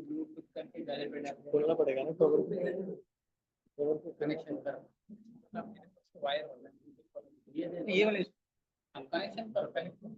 Bluetooth करके खोलना पड़ेगा ना, तो कनेक्शन कर वायर वाला ये वाले कनेक्शन पर कनेक्शन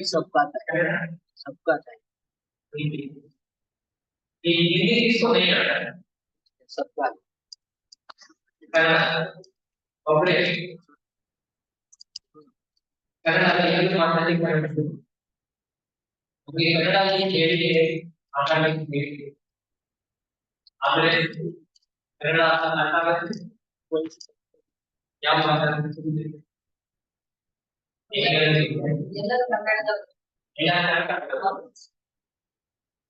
सबका सबका सबका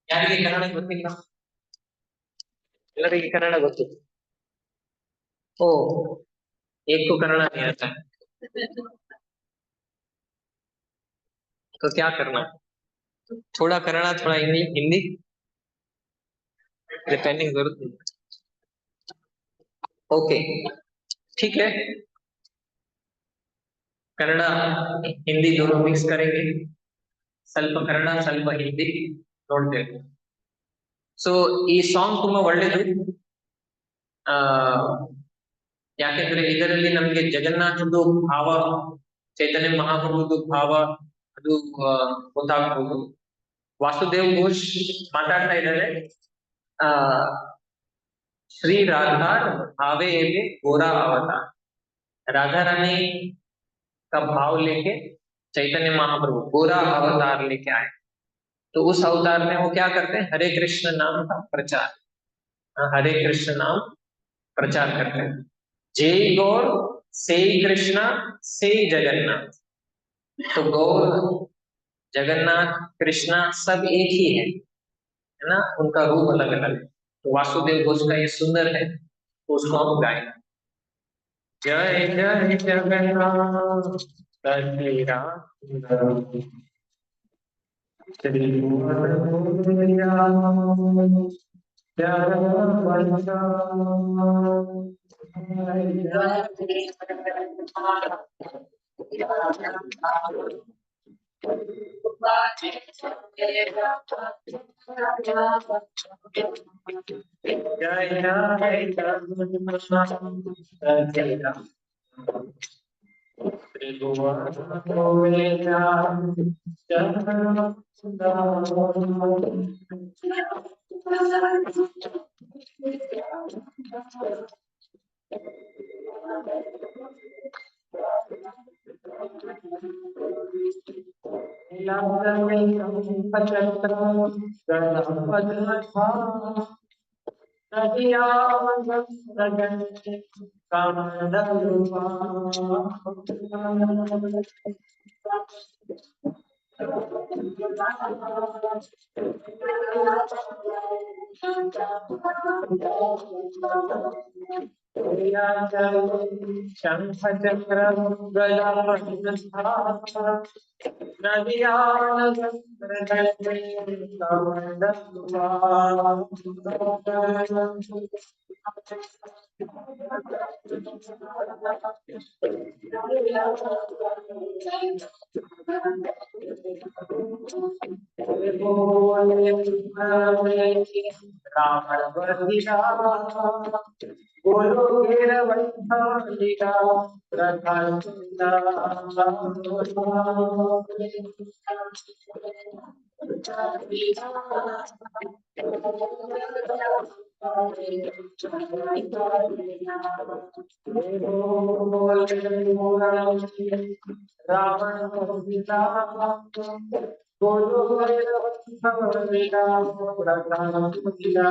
ಯಾರಿಗೆ ಕನ್ನಡ ಗೊತ್ತಿಲ್ಲ? ಎಲ್ಲರಿಗೆ ಕನ್ನಡ ಗೊತ್ತಿಲ್ಲ? ओ एक को कन्नड़ा नहीं आता है तो क्या करना? थोड़ा कन्नड़ा थोड़ा हिंदी हिंदी डिपेंडिंग जरूरत नहीं। ओके ठीक है, कन्नड़ा हिंदी दोनों मिक्स करेंगे, ಸ್ವಲ್ಪ ಕನ್ನಡ ಸ್ವಲ್ಪ ಹಿಂದಿ ನೋಡ್ತೇವೆ। ಸೊ ಈ ಸಾಂಗ್ ತುಂಬಾ ಒಳ್ಳೇದು, ಯಾಕೆಂದ್ರೆ ಇದರಲ್ಲಿ ನಮ್ಗೆ ಜಗನ್ನಾಥದ್ದು ಭಾವ, ಚೈತನ್ಯ ಮಹಾಪ್ರಭುದು ಭಾವ ಅದು ಗೊತ್ತಾಗಬಹುದು। ವಾಸುದೇವ್ ಘೋಷ್ ಮಾತಾಡ್ತಾ ಇದ್ದಾರೆ, ಆ श्री राधा भावे एवे गोरा अवतार, राधा रानी का भाव लेके चैतन्य महाप्रभु गोरा अवतार लेके आए। तो उस अवतार में वो क्या करते हैं? हरे कृष्ण नाम का प्रचार, हरे कृष्ण नाम प्रचार करते हैं। जय गौर से कृष्णा से जगन्नाथ, तो गौर जगन्नाथ कृष्णा सब एक ही है ना, उनका रूप अलग अलग है। तो वासुदेव घोष का ये सुंदर है, तो उसको हम गाएं। जय जय जगन्नाथ श्री राम श्री जय जय शंख चक्र गदा बोलो वीरवंशिका प्रधानचंदा रावण सीता बोलो वीरवंशिका प्रधानचंदा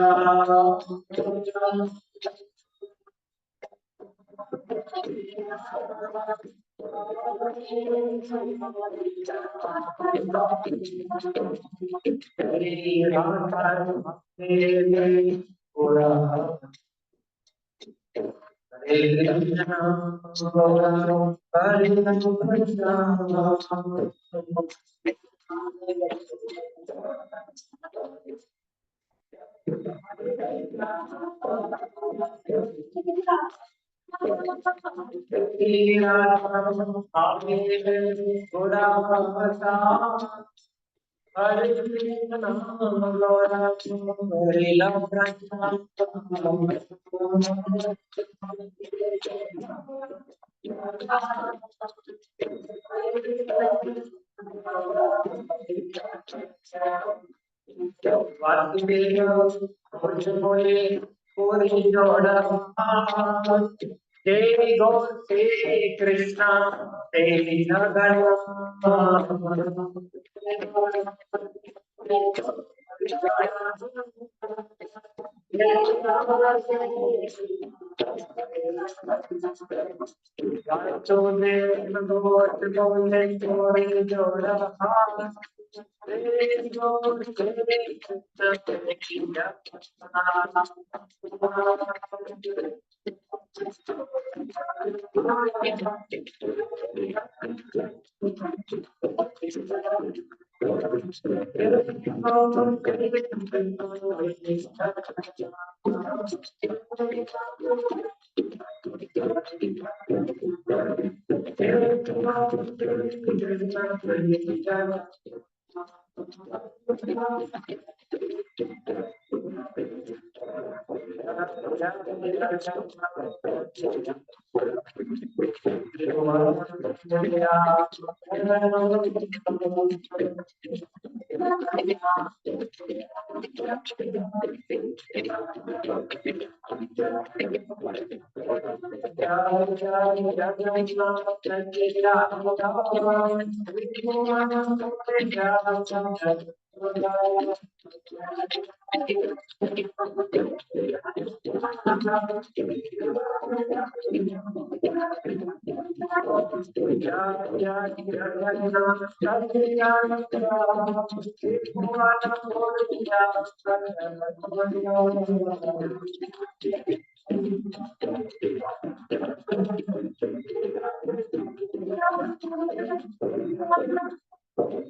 Jai Go Sri Krishna Sri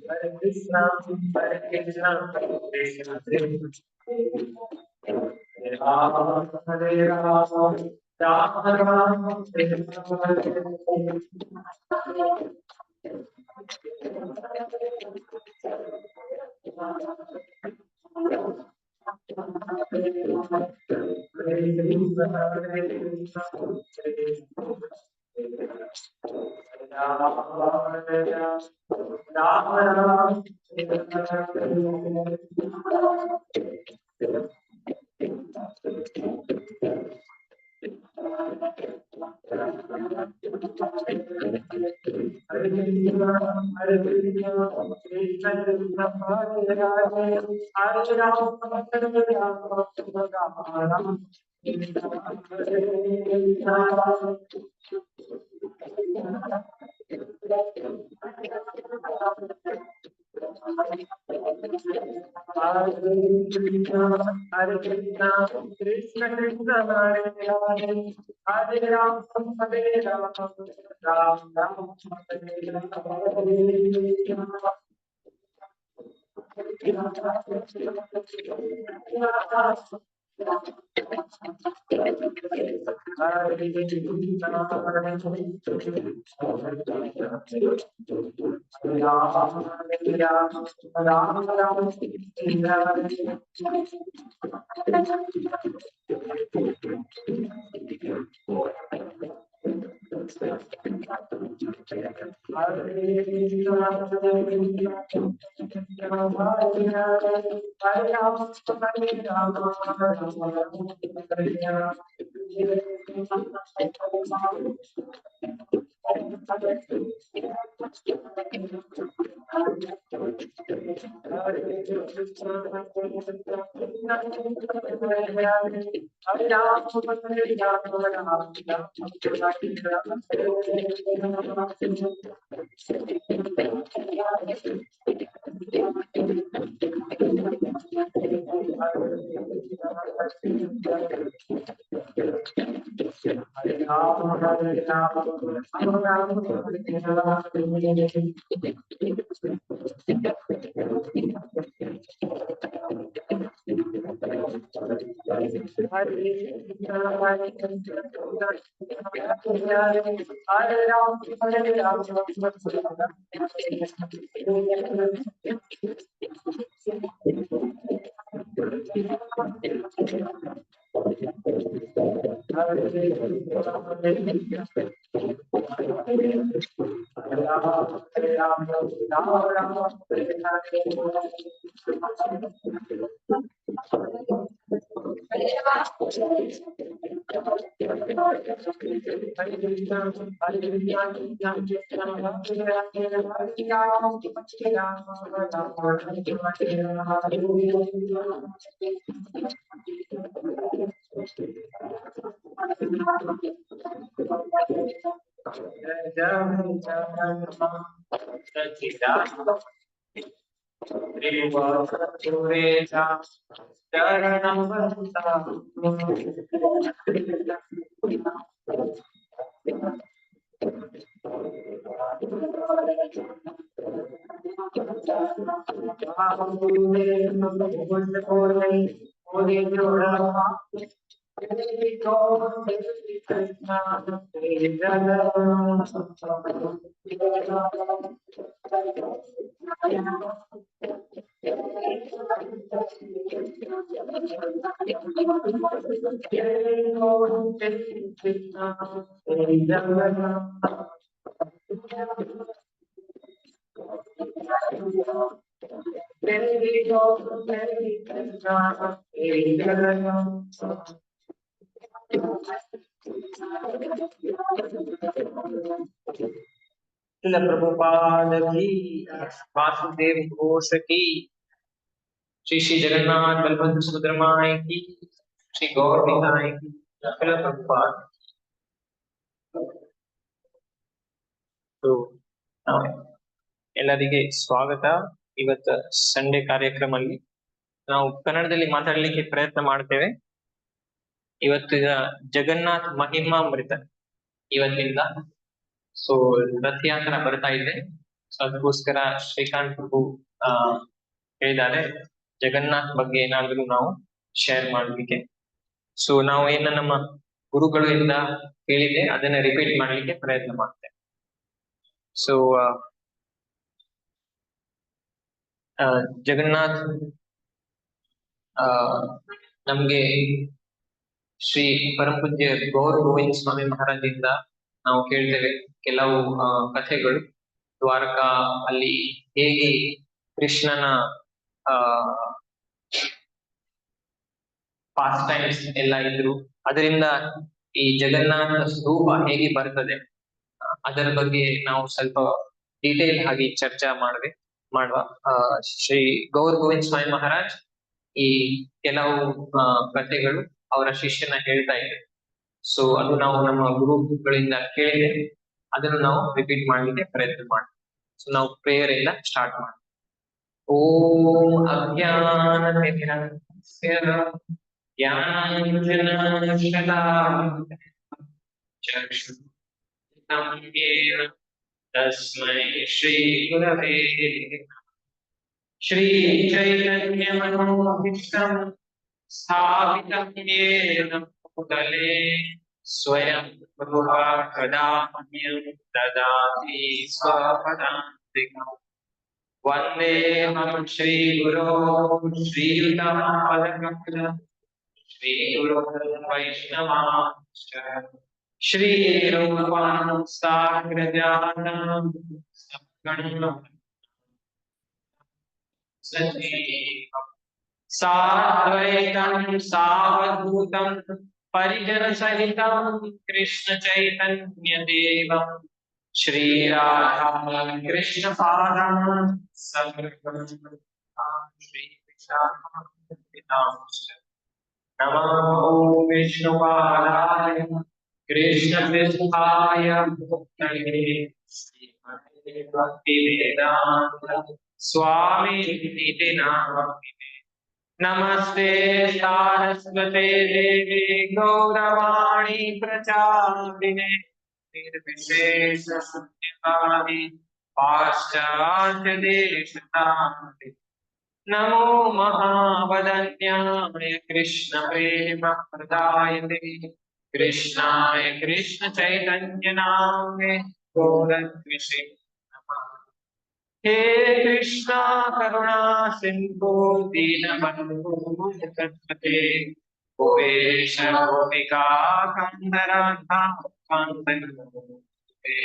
Hare Krishna, Hare Krishna, Krishna Krishna, Hare Ram, Hare Ram, Ram Ram, Hare Hare. Prabhupada की, वासुदेव घोष की, श्री श्री जगन्नाथ बलभद्र सुभद्रमाय की, श्री गौर निताय की, प्रभुपाद। ಎಲ್ಲರಿಗೆ ಸ್ವಾಗತ। ಇವತ್ತು ಸಂಡೇ ಕಾರ್ಯಕ್ರಮದಲ್ಲಿ ನಾವು ಕನ್ನಡದಲ್ಲಿ ಮಾತಾಡಲಿಕ್ಕೆ ಪ್ರಯತ್ನ ಮಾಡ್ತೇವೆ। ಇವತ್ತಿನ ಜಗನ್ನಾಥ್ ಮಹಿಮಾಮೃತ ಇವತ್ತಿಂದ ರಥಯಾತ್ರಾ ಬರ್ತಾ ಇದೆ। ಸೊ ಅದಕ್ಕೋಸ್ಕರ ಶ್ರೀಕಾಂತ್ ಪ್ರಭು ಹೇಳಿದ್ದಾರೆ ಜಗನ್ನಾಥ್ ಬಗ್ಗೆ ಏನಾದ್ರೂ ನಾವು ಶೇರ್ ಮಾಡ್ಲಿಕ್ಕೆ। ಸೊ ನಾವು ಏನ ನಮ್ಮ ಗುರುಗಳು ಇಂದ ಕೇಳಿದೆ ಅದನ್ನ ರಿಪೀಟ್ ಮಾಡ್ಲಿಕ್ಕೆ ಪ್ರಯತ್ನ ಮಾಡ್ತೇವೆ। ಸೊ ಜಗನ್ನಾಥ್ ನಮ್ಗೆ ಶ್ರೀ ಪರಮ ಪೂಜ್ಯ ಗೌರ ಗೋವಿಂದ ಸ್ವಾಮಿ ಮಹಾರಾಜಿಂದ ನಾವು ಕೇಳ್ತೇವೆ ಕೆಲವು ಕಥೆಗಳು. ದ್ವಾರಕಾ ಅಲ್ಲಿ ಹೇಗೆ ಕೃಷ್ಣನ ಆ ಪಾಸ್ಟ್ ಟೈಮ್ಸ್ ಎಲ್ಲ ಇದ್ರು, ಅದರಿಂದ ಈ ಜಗನ್ನಾಥ ಸ್ವರೂಪ ಹೇಗೆ ಬರ್ತದೆ ಅದರ ಬಗ್ಗೆ ನಾವು ಸ್ವಲ್ಪ ಡೀಟೇಲ್ ಆಗಿ ಚರ್ಚೆ ಮಾಡುವ. ಶ್ರೀ ಗೌರ್ ಗೋವಿಂದ್ ಸ್ವಾಮಿ ಮಹಾರಾಜ್ ಈ ಕೆಲವು ಕಥೆಗಳು ಅವರ ಶಿಷ್ಯನ ಹೇಳ್ತಾ ಇದ್ದಾರೆ. ಸೊ ಅದು ನಾವು ನಮ್ಮ ಗುರುಗಳಿಂದ ಕೇಳಿದೆ, ಅದನ್ನು ನಾವು ರಿಪೀಟ್ ಮಾಡ್ಲಿಕ್ಕೆ ಪ್ರಯತ್ನ ಮಾಡಿ. ಸೊ ನಾವು ಪ್ರೇಯರ್ ಎಲ್ಲ ಸ್ಟಾರ್ಟ್ ಮಾಡಿ. ಓಂ ಅಜ್ಞಾನತಿಮಿರಸ್ಯ ಜ್ಞಾನಾಂಜನಶಲಾಕಯ ಚಕ್ಷುರುನ್ಮಿಲಿತಂ ಯೇನ ತಸ್ಮೈ ಶ್ರೀ ಗುರವೇ ನಮಃ. ಶ್ರೀ ಚೈತನ್ಯಮನೋಭೀಷ್ಟಂ ಸ್ಥಾಪಿತಂ ಯೇನ ಭೂತಲೆ ಸ್ವಯಂ ರೂಪ ಕದಾ ಮಹ್ಯಂ ದದಾತಿ ಸ್ವಪದಾಂತಿಕಂ. ವಂದೇಹಂ ಶ್ರೀ ಗುರೋ ಶ್ರೀಯುತಂ ಪದಕಮಲಂ ಶ್ರೀ ಗುರೋ ವೈಷ್ಣವಾಂಶ್ಚ ಶ್ರೀ ರೂಪಾಂ ಸಾಗ್ರಜಾತಂ ಸದ್ಗಣಂ ಸಜೀವಂ ಸಾದ್ವೈತಂ ಸಾವಧೂತಂ ಪರಿಜನ ಸಹಿತಂ ಕೃಷ್ಣ ಚೈತನ್ಯ ದೇವಂ ಶ್ರೀ ರಾಧಾ ಕೃಷ್ಣ ಪಾದಂ ಸಂಗಂ ಶ್ರೀ ವಿಶಾಖಾಂಶ ನಮೋ ವಿಷ್ಣುಪಾದಾಯ ಕೃಷ್ಣ ಪೃಷ್ಠಾಯ ಭೂತಲೆ ಶ್ರೀಮತೆ ಭಕ್ತಿವೇದಾಂತ ಸ್ವಾಮಿ ಇತಿ ನಾಮಿನೇ. ನಮಸ್ತೆ ಸಾರಸ್ವತೆ ದೇವಿ ಗೌರವಾಣಿ ಪ್ರಚಾರಿಣೆ ನಿರ್ವಿಶೇಷ ಶೂನ್ಯವಾದಿ ಪಾಶ್ಚಾತ್ಯ ದೇಶತಾಂತೆ. ನಮೋ ಮಹಾವದನ್ಯಾಯ ಕೃಷ್ಣ ಪ್ರೇಮ ಪ್ರದಾಯತೆ ಕೃಷ್ಣಾಯ ಕೃಷ್ಣ ಚೈತನ್ಯ ನಾಮೇ ಗೋರದ್ವಿಷೇ ನಮಃ. हे कृष्णा करुणा सिंधु दीनबंधु जगत्पते गोपेश गोपिका कंदराधा कांतते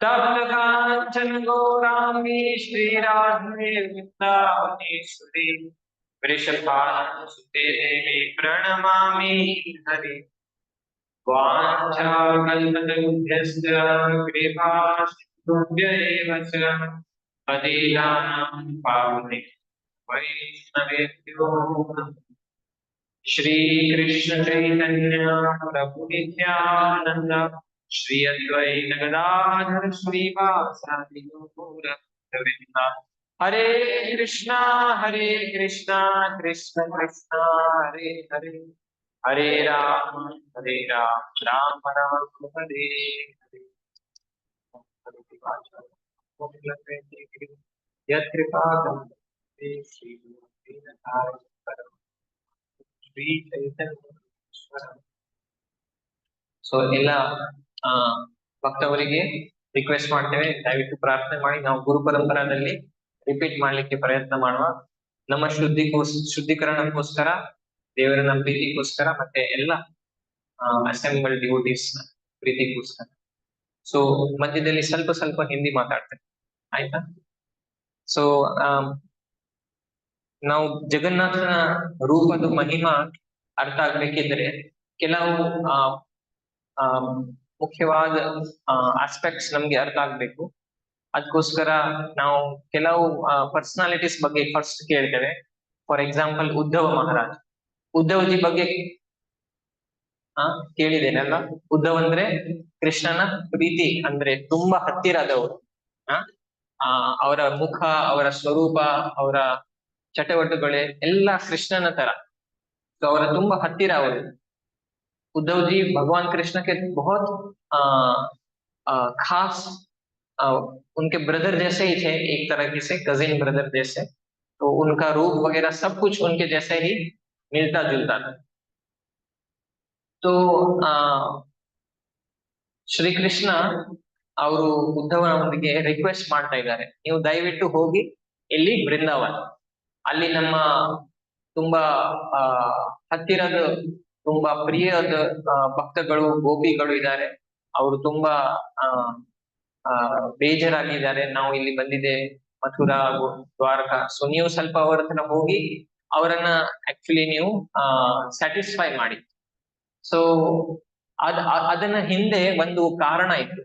तप्त कांचन गौरांगी श्री राधे वृंदावनेश्वरी वृषभानुसुते देवी प्रणमामि हरि. वाञ्छाकल्पतरुभ्यश्च कृपा सिन्धुभ्य एव च पतितानां पावनेभ्यो वैष्णवेभ्यो नमः. श्री कृष्ण चैतन्य प्रभु नित्यानंद श्री अद्वैत गदाधर श्रीवासादि गौरवृंद. हरे कृष्णा कृष्ण कृष्ण हरे हरे हरे राम राम राम हरे हरे. ಸೊ ಎಲ್ಲ ಭಕ್ತವರಿಗೆ ರಿಕ್ವೆಸ್ಟ್ ಮಾಡ್ತೇವೆ, ದಯವಿಟ್ಟು ಪ್ರಾರ್ಥನೆ ಮಾಡಿ. ನಾವು ಗುರು ಪರಂಪರಾದಲ್ಲಿ ರಿಪೀಟ್ ಮಾಡ್ಲಿಕ್ಕೆ ಪ್ರಯತ್ನ ಮಾಡುವ. ನಮ್ಮ ಶುದ್ಧೀಕರಣಕ್ಕೋಸ್ಕರ, ದೇವರ ಪ್ರೀತಿಗೋಸ್ಕರ, ಮತ್ತೆ ಎಲ್ಲ ಅಸೆಂಬಲ್ ಡಿವೋಟೀಸ್ ಪ್ರೀತಿಗೋಸ್ಕರ. ಸೊ ಮಧ್ಯದಲ್ಲಿ ಸ್ವಲ್ಪ ಸ್ವಲ್ಪ ಹಿಂದಿ ಮಾತಾಡ್ತೇವೆ, ಆಯ್ತಾ? ಸೊ ನಾವು ಜಗನ್ನಾಥನ ರೂಪದ ಮಹಿಮಾ ಅರ್ಥ ಆಗ್ಬೇಕಿದ್ರೆ ಕೆಲವು ಮುಖ್ಯವಾದ ಆಸ್ಪೆಕ್ಟ್ಸ್ ನಮ್ಗೆ ಅರ್ಥ ಆಗ್ಬೇಕು. ಅದಕ್ಕೋಸ್ಕರ ನಾವು ಕೆಲವು ಪರ್ಸನಾಲಿಟೀಸ್ ಬಗ್ಗೆ ಫಸ್ಟ್ ಕೇಳ್ತೇವೆ. For example Uddhava Maharaj. ಉದ್ಧವಜಿ ಬಗ್ಗೆ ಕೇಳಿದ್ದೇನಲ್ಲ. ಉದ್ಧವ್ ಅಂದ್ರೆ ಕೃಷ್ಣನ ಪ್ರೀತಿ ಅಂದ್ರೆ ತುಂಬಾ ಹತ್ತಿರದವರು. ಅವರ ಮುಖ, ಅವರ ಸ್ವರೂಪ, ಅವರ ಚಟವಟುಗಳೇ ಎಲ್ಲ ಕೃಷ್ಣನ ತರ. ಸೊ ಅವರ ತುಂಬಾ ಹತ್ತಿರ ಅವರು. उद्धव जी भगवान कृष्ण के बहुत खास उनके ब्रदर जैसे ही थे, एक तरह से कजिन ब्रदर जैसे. तो उनका रूप वगैरह सब कुछ उनके जैसे ही मिलता जुलता था. तो ಶ್ರೀ ಕೃಷ್ಣ ಅವರು ಉದ್ಧವನಿಗೆ ರಿಕ್ವೆಸ್ಟ್ ಮಾಡ್ತಾ ಇದ್ದಾರೆ, ನೀವು ದಯವಿಟ್ಟು ಹೋಗಿ ಇಲ್ಲಿ ಬೃಂದಾವನ, ಅಲ್ಲಿ ನಮ್ಮ ತುಂಬಾ ಹತ್ತಿರದ ತುಂಬಾ ಪ್ರಿಯದ ಭಕ್ತಗಳು, ಗೋಪಿಗಳು ಇದ್ದಾರೆ. ಅವರು ತುಂಬಾ ಆ ಆ ಬೇಜಾರಾಗಿದ್ದಾರೆ, ನಾವು ಇಲ್ಲಿ ಬಂದಿದೆ ಮಥುರಾ ದ್ವಾರಕಾ. ಸೊ ನೀವು ಸ್ವಲ್ಪ ಅವರ ಹತ್ರ ಹೋಗಿ ಅವರನ್ನ ಆಕ್ಚುಲಿ ನೀವು ಸ್ಯಾಟಿಸ್ಫೈ ಮಾಡಿ. ಸೊ ಅದನ್ನ ಹಿಂದೆ ಒಂದು ಕಾರಣ ಇತ್ತು.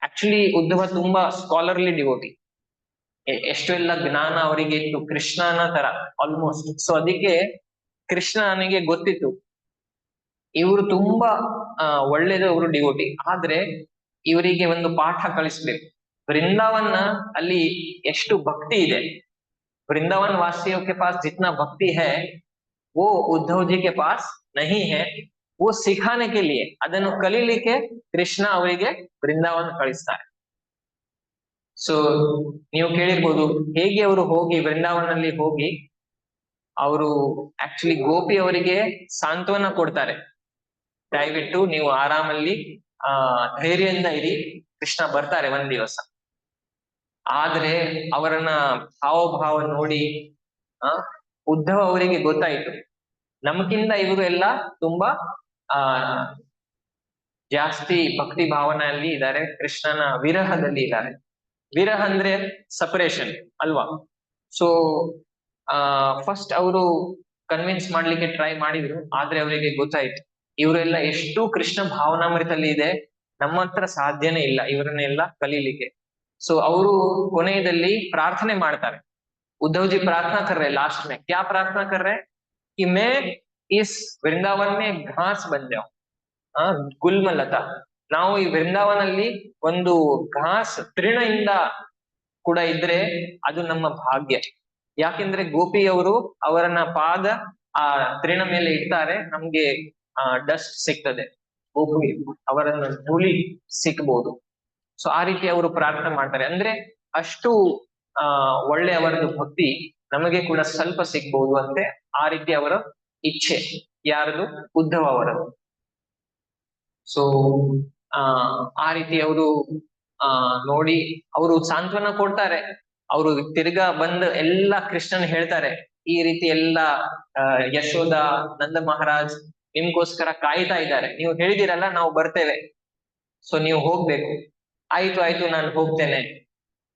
ಆಕ್ಚುಲಿ ಉದ್ಧವ ತುಂಬಾ ಸ್ಕಾಲರ್ಲಿ ಡಿವೋಟಿ, ಎಷ್ಟು ಎಲ್ಲ ಜ್ಞಾನ ಅವರಿಗೆ ಇತ್ತು, ಕೃಷ್ಣನ ತರ ಆಲ್ಮೋಸ್ಟ್. ಸೊ ಅದಕ್ಕೆ ಕೃಷ್ಣನಿಗೆ ಗೊತ್ತಿತ್ತು ಇವರು ತುಂಬಾ ಒಳ್ಳೇದವರು ಡಿವೋಟಿ, ಆದ್ರೆ ಇವರಿಗೆ ಒಂದು ಪಾಠ ಕಲಿಸ್ಬೇಕು. ವೃಂದಾವನ ಅಲ್ಲಿ ಎಷ್ಟು ಭಕ್ತಿ ಇದೆ, वृंदावन वासियों के पास जितना भक्ति है वो उद्धव जी के पास नहीं है. वो सिखाने के लिए, ಅದನ್ನು ಕಲೀಲಿಕ್ಕೆ ಕೃಷ್ಣ ಅವರಿಗೆ ವೃಂದಾವನ ಕಳಿಸ್ತಾರೆ. ಸೊ ನೀವು ಕೇಳಿರ್ಬೋದು ಹೇಗೆ ಅವರು ಹೋಗಿ ವೃಂದಾವನಲ್ಲಿ ಹೋಗಿ ಅವರು ಆಕ್ಚುಲಿ ಗೋಪಿ ಅವರಿಗೆ ಸಾಂತ್ವನ ಕೊಡ್ತಾರೆ, ದಯವಿಟ್ಟು ನೀವು ಆರಾಮಲ್ಲಿ ಧೈರ್ಯದಿಂದ ಇರಿ, ಕೃಷ್ಣ ಬರ್ತಾರೆ ಒಂದ್ ದಿವಸ. ಆದ್ರೆ ಅವರನ್ನ ಹಾವಭಾವ ನೋಡಿ ಉದ್ಧವ ಅವರಿಗೆ ಗೊತ್ತಾಯ್ತು, ನಮಗಿಂತ ಇವರು ಎಲ್ಲ ತುಂಬಾ ಜಾಸ್ತಿ ಭಕ್ತಿ ಭಾವನೆಯಲ್ಲಿ ಇದ್ದಾರೆ, ಕೃಷ್ಣನ ವಿರಹದಲ್ಲಿ ಇದ್ದಾರೆ. ವಿರಹ ಅಂದ್ರೆ ಸಪರೇಷನ್ ಅಲ್ವಾ. ಸೊ ಫಸ್ಟ್ ಅವರು ಕನ್ವಿನ್ಸ್ ಮಾಡ್ಲಿಕ್ಕೆ ಟ್ರೈ ಮಾಡಿದ್ರು, ಆದ್ರೆ ಅವರಿಗೆ ಗೊತ್ತಾಯ್ತು ಇವರೆಲ್ಲ ಎಷ್ಟು ಕೃಷ್ಣ ಭಾವನಾಮೃತಲ್ಲಿ ಇದೆ, ನಮ್ಮ ಹತ್ರ ಸಾಧ್ಯನೇ ಇಲ್ಲ ಇವರನ್ನೆಲ್ಲ ಕಲೀಲಿಕ್ಕೆ. ಸೊ ಅವರು ಕೊನೆಯಲ್ಲಿ ಪ್ರಾರ್ಥನೆ ಮಾಡ್ತಾರೆ, उद्धव जी प्रार्थना कर रहे लास्ट में, क्या प्रार्थना कर रहे कि मैं इस वृंदावन में घास बन जाऊं, ಗುಲ್ಮಲತಾ. ನಾವು ಈ ವೃಂದಾವನಲ್ಲಿ ಒಂದು ಘಾಸ್ ತೃಣದಿಂದ ಕೂಡ ಇದ್ರೆ ಅದು ನಮ್ಮ ಭಾಗ್ಯ. ಯಾಕೆಂದ್ರೆ ಗೋಪಿಯವರು ಅವರನ್ನ ಪಾದ ಆ ತೃಣ ಮೇಲೆ ಇಡ್ತಾರೆ, ನಮ್ಗೆ ಡಸ್ಟ್ ಸಿಗ್ತದೆ, ಗೋಪಿ ಅವರನ್ನ ಧೂಳಿ ಸಿಕ್ಬಹುದು. ಸೊ ಆ ರೀತಿ ಅವರು ಪ್ರಾರ್ಥನೆ ಮಾಡ್ತಾರೆ, ಅಂದ್ರೆ ಅಷ್ಟು ಒಳ್ಳೆ ಅವರದ್ದು ಭಕ್ತಿ ನಮಗೆ ಕೂಡ ಸ್ವಲ್ಪ ಸಿಗ್ಬಹುದು ಅಂತೆ. ಆ ರೀತಿ ಅವರ ಇಚ್ಛೆ ಯಾರದು, ಉದ್ಧವ ಅವರದು. ಸೊ ಆ ರೀತಿ ಅವರು ನೋಡಿ ಅವರು ಸಾಂತ್ವನ ಕೊಡ್ತಾರೆ. ಅವರು ತಿರ್ಗಾ ಬಂದು ಎಲ್ಲ ಕೃಷ್ಣನ್ ಹೇಳ್ತಾರೆ, ಈ ರೀತಿ ಎಲ್ಲ ಯಶೋಧ ನಂದ ಮಹಾರಾಜ್ ನಿಮ್ಗೋಸ್ಕರ ಕಾಯ್ತಾ ಇದ್ದಾರೆ, ನೀವು ಹೇಳಿದಿರಲ್ಲ ನಾವು ಬರ್ತೇವೆ, ಸೊ ನೀವು ಹೋಗ್ಬೇಕು. ಆಯ್ತು ನಾನು ಹೋಗ್ತೇನೆ,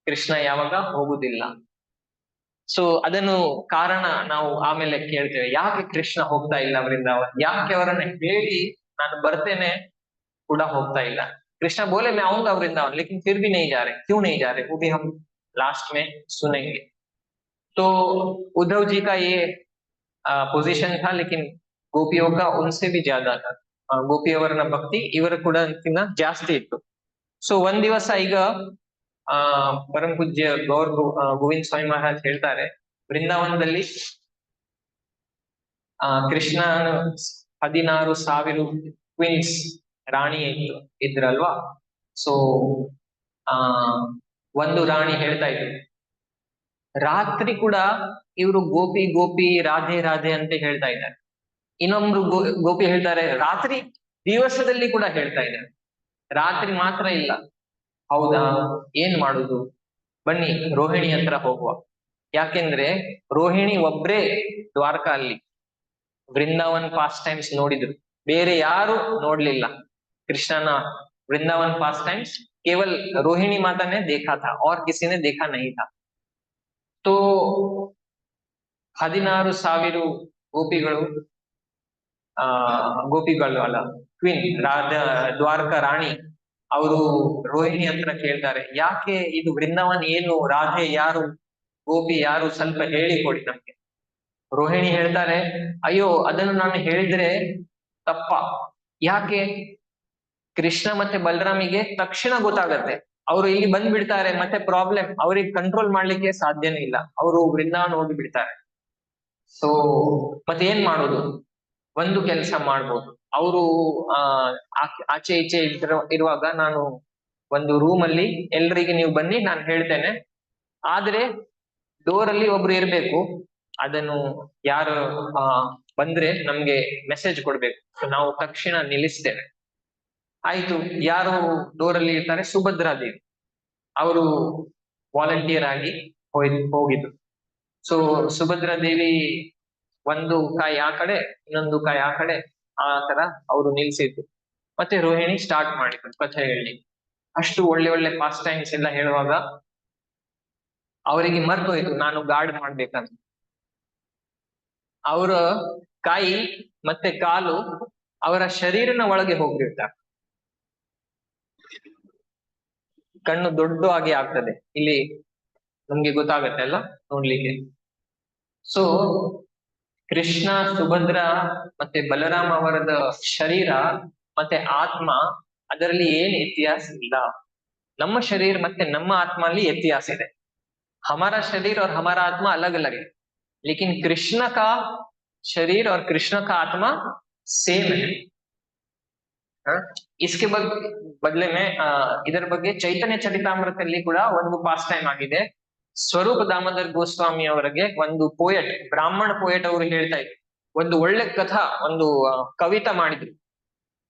ಕೃಷ್ಣ ಯಾವಾಗ ಹೋಗುದಿಲ್ಲ. ಸೊ ಅದನ್ನು ಕಾರಣ ನಾವು ಆಮೇಲೆ ಕೇಳ್ತೇವೆ, ಯಾಕೆ ಕೃಷ್ಣ ಹೋಗ್ತಾ ಇಲ್ಲ ವೃಂದಾವನ್, ಯಾಕೆ ಅವರನ್ನ ಹೇಳಿ ನಾನು ಬರ್ತೇನೆ ಕೂಡ ಹೋಗ್ತಾ ಇಲ್ಲ. कृष्ण बोले मैं आऊंगा वृंदावन, लेकिन फिर भी नहीं जा रहे, क्यों नहीं जा रहे, वो भी हम लास्ट में सुनेंगे. तो उद्धव जी का ये पोजीशन था, लेकिन गोपियों का उनसे भी ज्यादा था. ಗೋಪಿಯವರನ್ನ ಭಕ್ತಿ ಇವರ ಕೂಡ ಜಾಸ್ತಿ ಇತ್ತು. ಸೊ ಒಂದ್ ದಿವಸ ಈಗ ಪರಮ ಪೂಜ್ಯ ಗೋವಿಂದ ಸ್ವಾಮಿ ಮಹಾರಾಜ್ ಹೇಳ್ತಾರೆ, ವೃಂದಾವನದಲ್ಲಿ ಕೃಷ್ಣ 16,000 ಕ್ವೀನ್ಸ್ ರಾಣಿ ಇದ್ರಲ್ವಾ. ಸೊ ಒಂದು ರಾಣಿ ಹೇಳ್ತಾ ಇದ್ರು, ರಾತ್ರಿ ಕೂಡ ಇವರು ಗೋಪಿ ಗೋಪಿ ರಾಧೆ ರಾಧೆ ಅಂತ ಹೇಳ್ತಾ ಇದ್ದಾರೆ. ಇನ್ನೊಬ್ರು ಗೋಪಿ ಹೇಳ್ತಾರೆ ರಾತ್ರಿ ದಿವಸದಲ್ಲಿ ಕೂಡ ಹೇಳ್ತಾ ಇದ್ದಾರೆ, ರಾತ್ರಿ ಮಾತ್ರ ಇಲ್ಲ. ಹೌದಾ, ಏನ್ ಮಾಡುದು, ಬನ್ನಿ ರೋಹಿಣಿ ಹತ್ರ ಹೋಗುವ. ಯಾಕೆಂದ್ರೆ ರೋಹಿಣಿ ಒಬ್ರೇ ದ್ವಾರಕಾ ಅಲ್ಲಿ ವೃಂದಾವನ್ ಪಾಸ್ ಟೈಮ್ಸ್ ನೋಡಿದ್ರು, ಬೇರೆ ಯಾರು ನೋಡ್ಲಿಲ್ಲ कृष्णा वृंदावन पास टाइम्स, केवल रोहिणी माता ने देखा था और किसी ने देखा नहीं था. तो 16,000 ಗೋಪಿಗಳು ಗೋಪಿಗಳು ಅಲ್ಲ, ಕ್ವೀನ್ ದ್ವಾರಕಾ ರಾಣಿ ಅವರು ರೋಹಿಣಿ ಹತ್ರ ಕೇಳ್ತಾರೆ, ಯಾಕೆ ಇದು ವೃಂದಾವನ್ ಏನು, ರಾಧೆ ಯಾರು, ಗೋಪಿ ಯಾರು, ಸ್ವಲ್ಪ ಹೇಳಿ ಕೊಡಿ ನಮ್ಗೆ. ರೋಹಿಣಿ ಹೇಳ್ತಾರೆ, ಅಯ್ಯೋ ಅದನ್ನು ನಾನು ಹೇಳಿದ್ರೆ ತಪ್ಪ, ಯಾಕೆ, ಕೃಷ್ಣ ಮತ್ತೆ ಬಲರಾಮಿಗೆ ತಕ್ಷಣ ಗೊತ್ತಾಗತ್ತೆ, ಅವರು ಇಲ್ಲಿ ಬಂದ್ಬಿಡ್ತಾರೆ, ಮತ್ತೆ ಪ್ರಾಬ್ಲಮ್, ಅವ್ರಿಗೆ ಕಂಟ್ರೋಲ್ ಮಾಡ್ಲಿಕ್ಕೆ ಸಾಧ್ಯನೇ ಇಲ್ಲ, ಅವರು ವೃಂದಾವನ ಹೋಗಿ ಬಿಡ್ತಾರೆ. ಸೊ ಮತ್ತೆ ಏನ್ ಮಾಡೋದು, ಒಂದು ಕೆಲಸ ಮಾಡ್ಬೋದು, ಅವರು ಆಚೆ ಈಚೆ ಇರುವಾಗ ನಾನು ಒಂದು ರೂಮ್ ಅಲ್ಲಿ ಎಲ್ರಿಗೆ ನೀವು ಬನ್ನಿ ನಾನು ಹೇಳ್ತೇನೆ, ಆದ್ರೆ ಡೋರ್ ಅಲ್ಲಿ ಒಬ್ರು ಇರ್ಬೇಕು, ಅದನ್ನು ಯಾರು ಬಂದ್ರೆ ನಮ್ಗೆ ಮೆಸೇಜ್ ಕೊಡ್ಬೇಕು, ನಾವು ತಕ್ಷಣ ನಿಲ್ಲಿಸ್ತೇವೆ. ಆಯ್ತು, ಯಾರು ಡೋರ್ ಅಲ್ಲಿ ಇರ್ತಾರೆ, ಸುಭದ್ರಾದೇವಿ ಅವರು ವಾಲಂಟಿಯರ್ ಆಗಿ ಹೋಗಿದ್ರು. ಸೊ ಸುಭದ್ರಾದೇವಿ ಒಂದು ಕಾಯಿ ಆ ಕಡೆ ಇನ್ನೊಂದು ಕಾಯಿ ಆ ಕಡೆ, ಆ ತರ ಅವರು ನಿಲ್ಸಿದ್ರು. ಮತ್ತೆ ರೋಹಿಣಿ ಸ್ಟಾರ್ಟ್ ಮಾಡಿದ್ರು ಕಥೆ ಹೇಳಿ. ಅಷ್ಟು ಒಳ್ಳೆ ಒಳ್ಳೆ ಪಾಸ್ಟ್ ಟೈಮ್ಸ್ ಎಲ್ಲ ಹೇಳುವಾಗ ಅವರಿಗೆ ಮರ್ತೋಯ್ತು ನಾನು ಗಾರ್ಡ್ ಮಾಡ್ಬೇಕಂತ. ಅವರ ಕೈ ಮತ್ತೆ ಕಾಲು ಅವರ ಶರೀರನ ಒಳಗೆ ಹೋಗ್ಬಿಡ್ತಾರೆ. ಕಣ್ಣು ದೊಡ್ಡ ಆಗಿ ಆಗ್ತದೆ, ಇಲ್ಲಿ ನಮ್ಗೆ ಗೊತ್ತಾಗತ್ತೆ ಅಲ್ಲ ನೋಡ್ಲಿಕ್ಕೆ. ಸೊ ಕೃಷ್ಣ, ಸುಭದ್ರ ಮತ್ತೆ ಬಲರಾಮ ಅವರದ ಶರೀರ ಮತ್ತೆ ಆತ್ಮ ಅದರಲ್ಲಿ ಏನ್ ಇತಿಹಾಸ ಇಲ್ಲ. ನಮ್ಮ ಶರೀರ ಮತ್ತೆ ನಮ್ಮ ಆತ್ಮ ಅಲ್ಲಿ ಇತಿಹಾಸ ಇದೆ. हमारा शरीर और हमारा आत्मा अलग अलग है, लेकिन कृष्ण का शरीर और कृष्ण का आत्मा सेम है. इसके बदले में ಇದರ ಬಗ್ಗೆ ಚೈತನ್ಯ ಚರಿತಾಮೃತದಲ್ಲಿ ಕೂಡ ಒಂದು ಪಾಸ್ಟ್ ಟೈಮ್ ಆಗಿದೆ. ಸ್ವರೂಪ ದಾಮೋದರ್ ಗೋಸ್ವಾಮಿ ಅವರಿಗೆ ಒಂದು ಪೋಯಟ್, ಬ್ರಾಹ್ಮಣ ಪೋಯಟ್ ಅವರು ಹೇಳ್ತಾ ಇದ್ರು, ಒಂದು ಒಳ್ಳೆ ಕಥಾ, ಒಂದು ಕವಿತಾ ಮಾಡಿದ್ರು.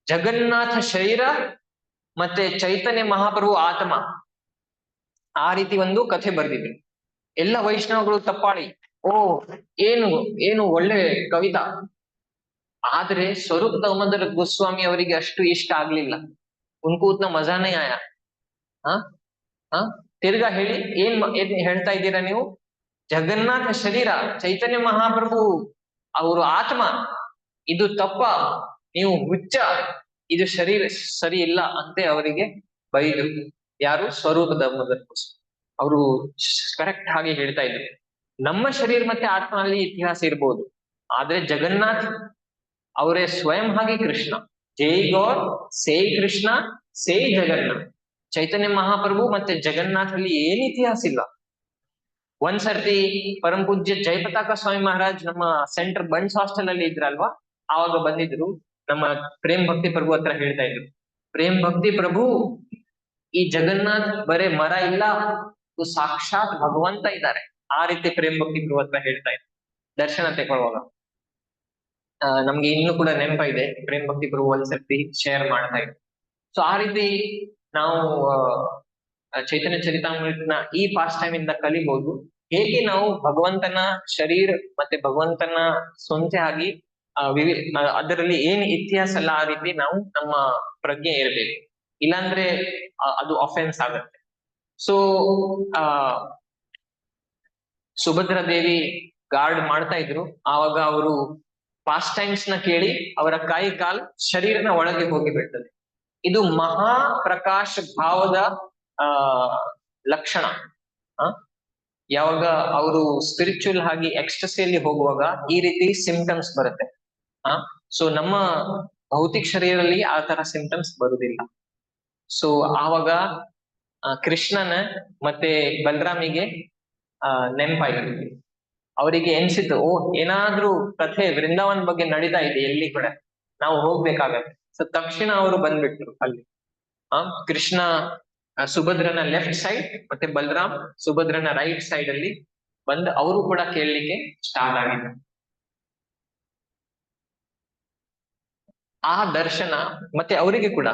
ಜಗನ್ನಾಥ ಶರೀರ ಮತ್ತೆ ಚೈತನ್ಯ ಮಹಾಪ್ರಭು ಆತ್ಮ, ಆ ರೀತಿ ಒಂದು ಕಥೆ ಬರ್ದಿದ್ರು. ಎಲ್ಲ ವೈಷ್ಣವಗಳು ತಪ್ಪಾಳಿ, ಓ ಏನು ಏನು ಒಳ್ಳೆ ಕವಿತಾ. ಆದ್ರೆ ಸ್ವರೂಪ ದಾಮೋದರ ಗೋಸ್ವಾಮಿ ಅವರಿಗೆ ಅಷ್ಟು ಇಷ್ಟ ಆಗ್ಲಿಲ್ಲ. ಉನ್ಕೋ ಉತ್ನಾ ಮಜಾ ನಹೀ ಆಯಾ. ತಿರ್ಗಾ ಹೇಳಿ, ಏನ್ ಹೇಳ್ತಾ ಇದ್ದೀರಾ ನೀವು? ಜಗನ್ನಾಥ ಶರೀರ, ಚೈತನ್ಯ ಮಹಾಪ್ರಭು ಅವರು ಆತ್ಮ, ಇದು ತಪ್ಪ, ನೀವು ಹುಚ್ಚ, ಇದು ಶರೀರ ಸರಿ ಇಲ್ಲ ಅಂತೆ ಅವರಿಗೆ ಬೈದ್ರು. ಯಾರು? ಸ್ವರೂಪ ದಾಮೋದರ ಗೋಸ್ವಾಮಿ ಅವರು ಕರೆಕ್ಟ್ ಹಾಗೆ ಹೇಳ್ತಾ ಇದ್ರು. ನಮ್ಮ ಶರೀರ ಮತ್ತೆ ಆತ್ಮನಲ್ಲಿ ಇತಿಹಾಸ ಇರ್ಬೋದು, ಆದ್ರೆ ಜಗನ್ನಾಥ್ ಅವರೇ ಸ್ವಯಂ ಹಾಗೆ ಕೃಷ್ಣ. ಜೈ ಗೌರ್, ಸೇ ಕೃಷ್ಣ, ಸೇ ಜಗನ್ನಾಥ್. ಚೈತನ್ಯ ಮಹಾಪ್ರಭು ಮತ್ತೆ ಜಗನ್ನಾಥ್ ಅಲ್ಲಿ ಏನ್ ಇತಿಹಾಸ ಇಲ್ಲ. ಒಂದ್ಸರ್ತಿ ಪರಂ ಪೂಜ್ಯ ಜಯಪತಾಕ ಸ್ವಾಮಿ ಮಹಾರಾಜ್ ನಮ್ಮ ಸೆಂಟರ್ ಬಂಡ್ಸ್ ಹಾಸ್ಟೆಲ್ ಅಲ್ಲಿ ಇದ್ರಲ್ವಾ, ಆವಾಗ ಬಂದಿದ್ರು. ನಮ್ಮ ಪ್ರೇಮ್ ಭಕ್ತಿ ಪ್ರಭು ಹತ್ರ ಹೇಳ್ತಾ ಇದ್ರು, ಪ್ರೇಮ್ ಭಕ್ತಿ ಪ್ರಭು ಈ ಜಗನ್ನಾಥ್ ಬರೇ ಮರ ಇಲ್ಲ, ಸಾಕ್ಷಾತ್ ಭಗವಂತ ಇದ್ದಾರೆ. ಆ ರೀತಿ ಪ್ರೇಮ್ ಭಕ್ತಿ ಪ್ರಭು ಹತ್ರ ಹೇಳ್ತಾ ಇದ್ರು ದರ್ಶನ ತಗೊಳ್ಳುವಾಗ. ನಮ್ಗೆ ಇನ್ನು ಕೂಡ ನೆನಪ ಇದೆ, ಪ್ರೇಮ್ ಭಕ್ತಿ ಪ್ರಭು ಒಂದ್ಸರ್ತಿ ಶೇರ್ ಮಾಡ್ತಾ ಇದ್ರು. ಸೊ ಆ ರೀತಿ ನಾವು ಚೈತನ್ಯ ಚರಿತಾಮೃತನ ಈ ಪಾಸ್ಟ್ ಟೈಮ್ ಇಂದ ಕಲಿಬಹುದು. ಹೇಗೆ ನಾವು ಭಗವಂತನ ಶರೀರ ಮತ್ತೆ ಭಗವಂತನ ಸ್ವಂತ ಆಗಿ ಅದರಲ್ಲಿ ಏನ್ ಇತಿಹಾಸ ಅಲ್ಲ, ಆ ರೀತಿ ನಾವು ನಮ್ಮ ಪ್ರಜ್ಞೆ ಇರಬೇಕು. ಇಲ್ಲಾಂದ್ರೆ ಅದು ಅಫೆನ್ಸ್ ಆಗತ್ತೆ. ಸೊ ಸುಭದ್ರ ದೇವಿ ಗಾರ್ಡ್ ಮಾಡ್ತಾ ಇದ್ರು. ಆವಾಗ ಅವರು ಪಾಸ್ಟ್ ಟೈಮ್ಸ್ ನ ಕೇಳಿ ಅವರ ಕೈ ಕಾಲ್ ಶರೀರನ ಒಳಗೆ ಹೋಗಿ ಬಿಡ್ತದೆ. ಇದು ಮಹಾಪ್ರಕಾಶ ಭಾವದ ಲಕ್ಷಣ. ಯಾವಾಗ ಅವರು ಸ್ಪಿರಿಚುವಲ್ ಆಗಿ ಎಕ್ಸ್ಟಸಿಯಲ್ಲಿ ಹೋಗುವಾಗ ಈ ರೀತಿ ಸಿಂಪ್ಟಮ್ಸ್ ಬರುತ್ತೆ. ಸೊ ನಮ್ಮ ಭೌತಿಕ ಶರೀರದಲ್ಲಿ ಆ ತರ ಸಿಂಪ್ಟಮ್ಸ್ ಬರುದಿಲ್ಲ. ಸೊ ಆವಾಗ ಕೃಷ್ಣನ ಮತ್ತೆ ಬಲರಾಮಿಗೆ ನೆನಪಾಯಿತು. ಅವರಿಗೆ ಎನ್ಸಿತು, ಓ ಏನಾದ್ರೂ ಕಥೆ ವೃಂದಾವನ್ ಬಗ್ಗೆ ನಡೀತಾ ಇದೆ ಎಲ್ಲಿ ಕೂಡ, ನಾವು ಹೋಗ್ಬೇಕಾಗತ್ತೆ. ಸೊ ತಕ್ಷಣ ಅವರು ಬಂದ್ಬಿಟ್ರು ಅಲ್ಲಿ. ಕೃಷ್ಣ ಸುಭದ್ರನ ಲೆಫ್ಟ್ ಸೈಡ್ ಮತ್ತೆ ಬಲರಾಮ್ ಸುಭದ್ರನ ರೈಟ್ ಸೈಡ್ ಅಲ್ಲಿ ಬಂದು ಅವರು ಕೂಡ ಕೇಳಲಿಕ್ಕೆ ಸ್ಟಾರ್ಟ್ ಆಗಿದ್ರು. ಆ ದರ್ಶನ ಮತ್ತೆ ಅವರಿಗೆ ಕೂಡ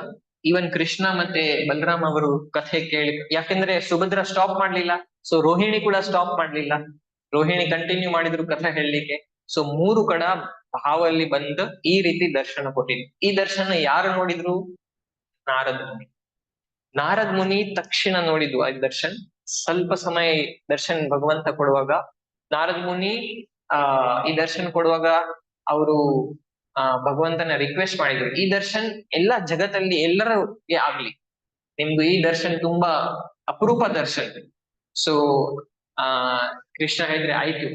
ಈವನ್ ಕೃಷ್ಣ ಮತ್ತೆ ಬಲರಾಮ್ ಅವರು ಕಥೆ ಕೇಳಿ, ಯಾಕೆಂದ್ರೆ ಸುಭದ್ರ ಸ್ಟಾಪ್ ಮಾಡ್ಲಿಲ್ಲ, ಸೊ ರೋಹಿಣಿ ಕೂಡ ಸ್ಟಾಪ್ ಮಾಡ್ಲಿಲ್ಲ, ರೋಹಿಣಿ ಕಂಟಿನ್ಯೂ ಮಾಡಿದ್ರು ಕಥೆ ಹೇಳಲಿಕ್ಕೆ. ಸೊ ಮೂರು ಕಡ ಭಾವಲ್ಲಿ ಬಂದು ಈ ರೀತಿ ದರ್ಶನ ಕೊಟ್ಟಿದ್ರು. ಈ ದರ್ಶನ ಯಾರು ನೋಡಿದ್ರು? ನಾರದ್ ಮುನಿ. ನಾರದ್ ಮುನಿ ತಕ್ಷಣ ನೋಡಿದ್ವು ಆ ದರ್ಶನ್. ಸ್ವಲ್ಪ ಸಮಯ ದರ್ಶನ್ ಭಗವಂತ ಕೊಡುವಾಗ ನಾರದ್ ಮುನಿ ಈ ದರ್ಶನ್ ಕೊಡುವಾಗ ಅವರು ಭಗವಂತನ ರಿಕ್ವೆಸ್ಟ್ ಮಾಡಿದ್ರು, ಈ ದರ್ಶನ್ ಎಲ್ಲಾ ಜಗತ್ತಲ್ಲಿ ಎಲ್ಲರಿಗೆ ಆಗ್ಲಿ, ನಿಮ್ದು ಈ ದರ್ಶನ್ ತುಂಬಾ ಅಪರೂಪ ದರ್ಶನ್. ಸೊ ಕೃಷ್ಣ ಹೇಳಿದ್ರೆ ಆಯ್ತು,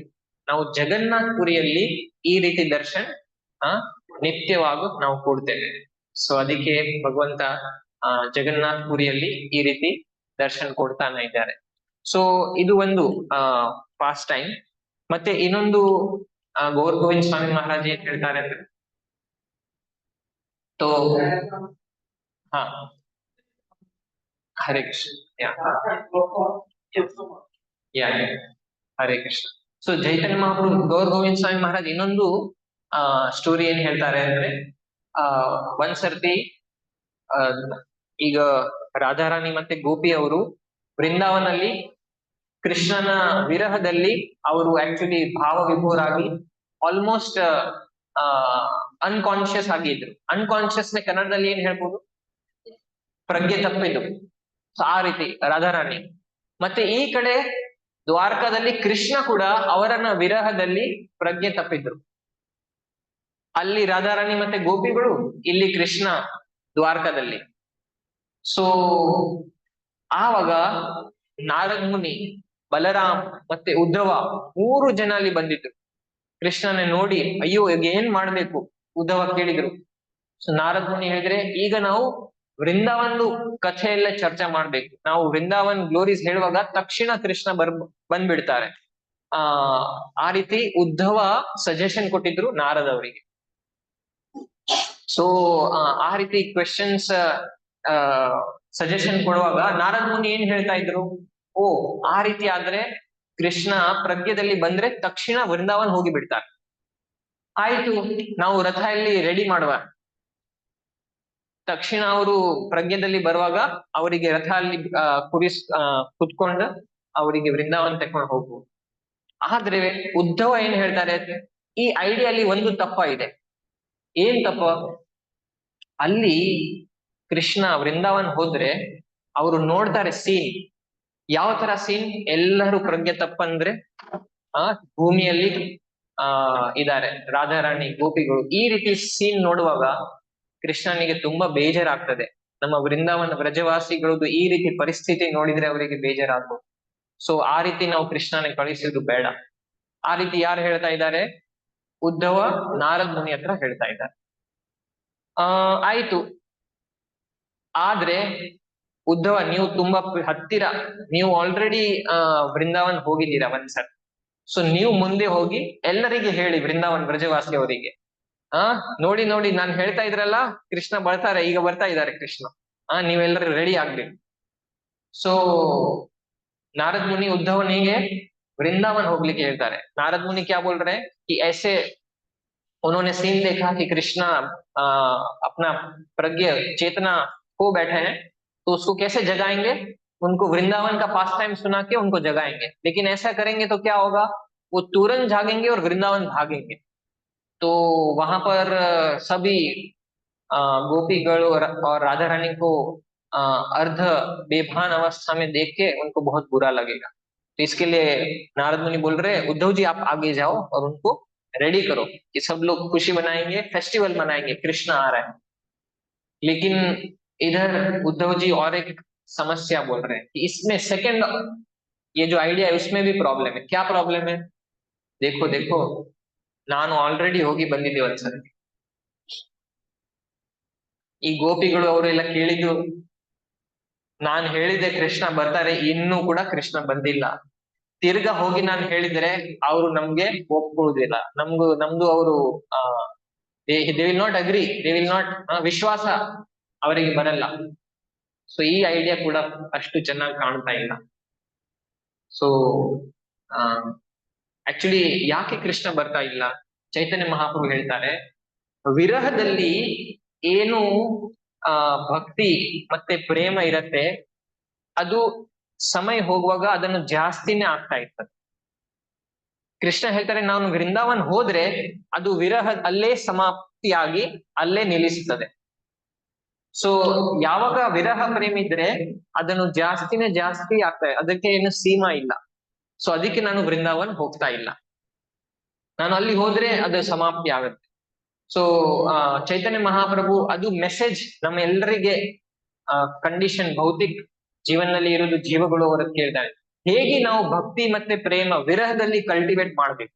ನಾವು ಜಗನ್ನಾಥ್ ಪುರಿಯಲ್ಲಿ ಈ ರೀತಿ ದರ್ಶನ್ ನಿತ್ಯವಾಗೂ ನಾವು ಕೊಡ್ತೇವೆ. ಸೊ ಅದಕ್ಕೆ ಭಗವಂತ ಜಗನ್ನಾಥ್ ಪುರಿಯಲ್ಲಿ ಈ ರೀತಿ ದರ್ಶನ್ ಕೊಡ್ತಾನೆ ಇದ್ದಾರೆ. ಸೊ ಇದು ಒಂದು ಪಾಸ್ಟ್ ಟೈಮ್. ಮತ್ತೆ ಇನ್ನೊಂದು ಗೌರ್ ಗೋವಿಂದ್ ಸ್ವಾಮಿ ಮಹಾರಾಜ್ ಏನ್ ಹೇಳ್ತಾರೆ ಅಂದ್ರೆ, तो हाँ हरे कृष्ण या ಹರೇ ಕೃಷ್ಣ. ಸೊ ಚೈತನ್ಯ ಮಹಾಪ್ರಭು ಗೌರ್ ಗೋವಿಂದ್ ಸ್ವಾಮಿ ಮಹಾರಾಜ್ ಇನ್ನೊಂದು ಸ್ಟೋರಿ ಏನ್ ಹೇಳ್ತಾರೆ ಅಂದ್ರೆ, ಒಂದ್ಸರ್ತಿ ಈಗ ರಾಧಾರಾಣಿ ಮತ್ತೆ ಗೋಪಿ ಅವರು ವೃಂದಾವನಲ್ಲಿ ಕೃಷ್ಣನ ವಿರಹದಲ್ಲಿ ಅವರು ಆಕ್ಚುಲಿ ಭಾವ ವಿಭೋರಾಗಿ ಆಲ್ಮೋಸ್ಟ್ ಅನ್ಕಾನ್ಶಿಯಸ್ ಆಗಿದ್ರು. ಅನ್ಕಾನ್ಶಿಯಸ್ ನ ಕನ್ನಡದಲ್ಲಿ ಏನ್ ಹೇಳ್ಬೋದು? ಪ್ರಜ್ಞೆ ತಪ್ಪಿದ್ದು. ಸೊ ಆ ರೀತಿ ರಾಧಾರಾಣಿ. ಮತ್ತೆ ಈ ಕಡೆ ದ್ವಾರಕಾದಲ್ಲಿ ಕೃಷ್ಣ ಕೂಡ ಅವರನ್ನ ವಿರಹದಲ್ಲಿ ಪ್ರಜ್ಞೆ ತಪ್ಪಿದ್ರು. ಅಲ್ಲಿ ರಾಧಾರಾಣಿ ಮತ್ತೆ ಗೋಪಿಗಳು, ಇಲ್ಲಿ ಕೃಷ್ಣ ದ್ವಾರಕಾದಲ್ಲಿ. ಸೊ ಆವಾಗ ನಾರದ್ ಮುನಿ, ಬಲರಾಮ್ ಮತ್ತೆ ಉದ್ಧವ 3 ಜನ ಅಲ್ಲಿ ಬಂದಿದ್ರು. ಕೃಷ್ಣನ ನೋಡಿ ಅಯ್ಯೋ ಈಗ ಏನ್ ಮಾಡ್ಬೇಕು ಉದ್ಧವ ಕೇಳಿದ್ರು. ಸೊ ನಾರದ್ ಮುನಿ ಹೇಳಿದ್ರೆ, ಈಗ ನಾವು ವೃಂದಾವನ್ ಕಥೆ ಎಲ್ಲ ಚರ್ಚೆ ಮಾಡ್ಬೇಕು. ನಾವು ವೃಂದಾವನ್ ಗ್ಲೋರೀಸ್ ಹೇಳುವಾಗ ತಕ್ಷಣ ಕೃಷ್ಣ ಬಂದ್ಬಿಡ್ತಾರೆ. ಆ ರೀತಿ ಉದ್ಧವ ಸಜೆಷನ್ ಕೊಟ್ಟಿದ್ರು ನಾರದ್ ಅವರಿಗೆ. ಸೊ ಆ ರೀತಿ ಕ್ವೆಶನ್ಸ್ ಸಜೆಷನ್ ಕೊಡುವಾಗ ನಾರದ್ ಮುನಿ ಏನ್ ಹೇಳ್ತಾ ಇದ್ರು, ಓ ಆ ರೀತಿ ಆದ್ರೆ ಕೃಷ್ಣ ಪ್ರಜ್ಞೆದಲ್ಲಿ ಬಂದ್ರೆ ತಕ್ಷಣ ವೃಂದಾವನ್ ಹೋಗಿ ಬಿಡ್ತಾರೆ. ಆಯ್ತು, ನಾವು ರಥ ಅಲ್ಲಿ ರೆಡಿ ಮಾಡುವ. ತಕ್ಷಣ ಅವರು ಪ್ರಜ್ಞೆದಲ್ಲಿ ಬರುವಾಗ ಅವರಿಗೆ ರಥ ಅಲ್ಲಿ ಕುತ್ಕೊಂಡು ಅವರಿಗೆ ವೃಂದಾವನ್ ತಕೊಂಡು ಹೋಗ್ಬೋದು. ಆದ್ರೆ ಉದ್ಧವ ಏನ್ ಹೇಳ್ತಾರೆ, ಈ ಐಡಿಯಾ ಅಲ್ಲಿ ಒಂದು ತಪ್ಪ ಇದೆ. ಏನ್ ತಪ್ಪ? ಅಲ್ಲಿ ಕೃಷ್ಣ ವೃಂದಾವನ್ ಹೋದ್ರೆ ಅವರು ನೋಡ್ತಾರೆ ಸೀನ್. ಯಾವ ತರ ಸೀನ್? ಎಲ್ಲರೂ ಪ್ರಜ್ಞೆ ತಪ್ಪಂದ್ರೆ ಭೂಮಿಯಲ್ಲಿ ಇದಾರೆ ರಾಧಾರಾಣಿ, ಗೋಪಿಗಳು. ಈ ರೀತಿ ಸೀನ್ ನೋಡುವಾಗ ಕೃಷ್ಣನಿಗೆ ತುಂಬಾ ಬೇಜಾರಾಗ್ತದೆ. ನಮ್ಮ ವೃಂದಾವನ ವ್ರಜವಾಸಿಗಳದ್ದು ಈ ರೀತಿ ಪರಿಸ್ಥಿತಿ ನೋಡಿದ್ರೆ ಅವರಿಗೆ ಬೇಜಾರಾಗ್ಬೋದು. ಸೊ ಆ ರೀತಿ ನಾವು ಕೃಷ್ಣನ ಕಳಿಸೋದು ಬೇಡ. ಆ ರೀತಿ ಯಾರು ಹೇಳ್ತಾ ಇದ್ದಾರೆ? ಉದ್ಧವ ನಾರದ್ ಮುನಿ ಹತ್ರ ಹೇಳ್ತಾ ಇದ್ದಾರೆ. ಆಯ್ತು. ಆದ್ರೆ ಉದ್ಧವ, ನೀವು ತುಂಬಾ ಹತ್ತಿರ, ನೀವು ಆಲ್ರೆಡಿ ವೃಂದಾವನ್ ಹೋಗಿದ್ದೀರಾ ಒಂದ್ಸಲ. ಸೊ ನೀವು ಮುಂದೆ ಹೋಗಿ ಎಲ್ಲರಿಗೆ ಹೇಳಿ, ವೃಂದಾವನ್ ವ್ರಜವಾಸಿ ಅವರಿಗೆ, ನೋಡಿ ನೋಡಿ ನಾನ್ ಹೇಳ್ತಾ ಇದ್ರಲ್ಲ ಕೃಷ್ಣ ಬರ್ತಾರೆ, ಈಗ ಬರ್ತಾ ಇದ್ದಾರೆ ಕೃಷ್ಣ, ನೀವೆಲ್ಲರೂ ರೆಡಿ ಆಗ್ಬೇಕು. ಸೊ ನಾರದ್ ಮುನಿ ಉದ್ಧವನಿಗೆ वृंदावन ಹೋಗ್ಲಿಕ್ಕೆ ಹೇಳ್ತಾರೆ. नारद मुनि क्या बोल रहे हैं कि ऐसे उन्होंने सीन देखा कि कृष्णा अपना प्रज्ञ चेतना खो बैठे हैं, तो उसको कैसे जगाएंगे? उनको वृंदावन का पास टाइम सुना के उनको जगाएंगे। लेकिन ऐसा करेंगे तो क्या होगा, वो तुरंत जागेंगे और वृंदावन भागेंगे। तो वहां पर सभी गोपीगण और राधा रानी को अर्ध बेभान अवस्था में देख के उनको बहुत बुरा लगेगा। तो इसके लिए नारद मुनि बोल रहे हैं, उद्धव जी आप आगे जाओ और उनको रेडी करो कि सब लोग खुशी मनाएंगे, फेस्टिवल मनाएंगे, कृष्ण आ रहे हैं। लेकिन इधर उद्धव जी और एक समस्या बोल रहे हैं कि इसमें सेकंड ये जो आइडिया है उसमें भी प्रॉब्लम है। क्या प्रॉब्लम है? देखो देखो, ನಾನು ಆಲ್ರೆಡಿ ಹೋಗಿ ಬಂದಿದ್ದೆ ಒಂದ್ಸರಿ. ಈ ಗೋಪಿಗಳು ಅವರೆಲ್ಲ ಕೇಳಿದ್ರು, ನಾನ್ ಹೇಳಿದೆ ಕೃಷ್ಣ ಬರ್ತಾರೆ, ಇನ್ನೂ ಕೂಡ ಕೃಷ್ಣ ಬಂದಿಲ್ಲ. ತಿರ್ಗಾ ಹೋಗಿ ನಾನು ಹೇಳಿದ್ರೆ ಅವರು ನಮ್ಗೆ ಒಪ್ಕೊಳ್ಳುದಿಲ್ಲ, ನಮ್ದು ಅವರು they will not agree, they will not, ವಿಶ್ವಾಸ ಅವರಿಗೆ ಬರಲ್ಲ. ಸೊ ಈ ಐಡಿಯಾ ಕೂಡ ಅಷ್ಟು ಚೆನ್ನಾಗಿ ಕಾಣ್ತಾ ಇಲ್ಲ. ಸೊ ಆಕ್ಚುಲಿ ಯಾಕೆ ಕೃಷ್ಣ ಬರ್ತಾ ಇಲ್ಲ? ಚೈತನ್ಯ ಮಹಾಪ್ರಭು ಹೇಳ್ತಾರೆ, ವಿರಹದಲ್ಲಿ ಏನು ಭಕ್ತಿ ಮತ್ತೆ ಪ್ರೇಮ ಇರತ್ತೆ, ಅದು ಸಮಯ ಹೋಗುವಾಗ ಅದನ್ನು ಜಾಸ್ತಿನೇ ಆಗ್ತಾ ಇರ್ತದೆ. ಕೃಷ್ಣ ಹೇಳ್ತಾರೆ, ನಾನು ವೃಂದಾವನ್ ಹೋದ್ರೆ ಅದು ವಿರಹ ಅಲ್ಲೇ ಸಮಾಪ್ತಿಯಾಗಿ ಅಲ್ಲೇ ನಿಲ್ಲಿಸ್ತದೆ. ಸೊ ಯಾವಾಗ ವಿರಹ ಪ್ರೇಮ ಇದ್ರೆ ಅದನ್ನು ಜಾಸ್ತಿನೇ ಜಾಸ್ತಿ ಆಗ್ತದೆ, ಅದಕ್ಕೆ ಏನು ಸೀಮಾ ಇಲ್ಲ. ಸೊ ಅದಕ್ಕೆ ನಾನು ವೃಂದಾವನ್ ಹೋಗ್ತಾ ಇಲ್ಲ, ನಾನು ಅಲ್ಲಿ ಹೋದ್ರೆ ಅದು ಸಮಾಪ್ತಿ ಆಗುತ್ತೆ. ಸೊ ಚೈತನ್ಯ ಮಹಾಪ್ರಭು ಅದು ಮೆಸೇಜ್ ನಮ್ಮ ಎಲ್ಲರಿಗೆ, ಕಂಡೀಷನ್ ಭೌತಿಕ ಜೀವನದಲ್ಲಿ ಇರೋದು ಜೀವಗಳು ಅವರ ಕೇಳಿದ್ದಾರೆ, ಹೇಗೆ ನಾವು ಭಕ್ತಿ ಮತ್ತೆ ಪ್ರೇಮ ವಿರಹದಲ್ಲಿ ಕಲ್ಟಿವೇಟ್ ಮಾಡ್ಬೇಕು.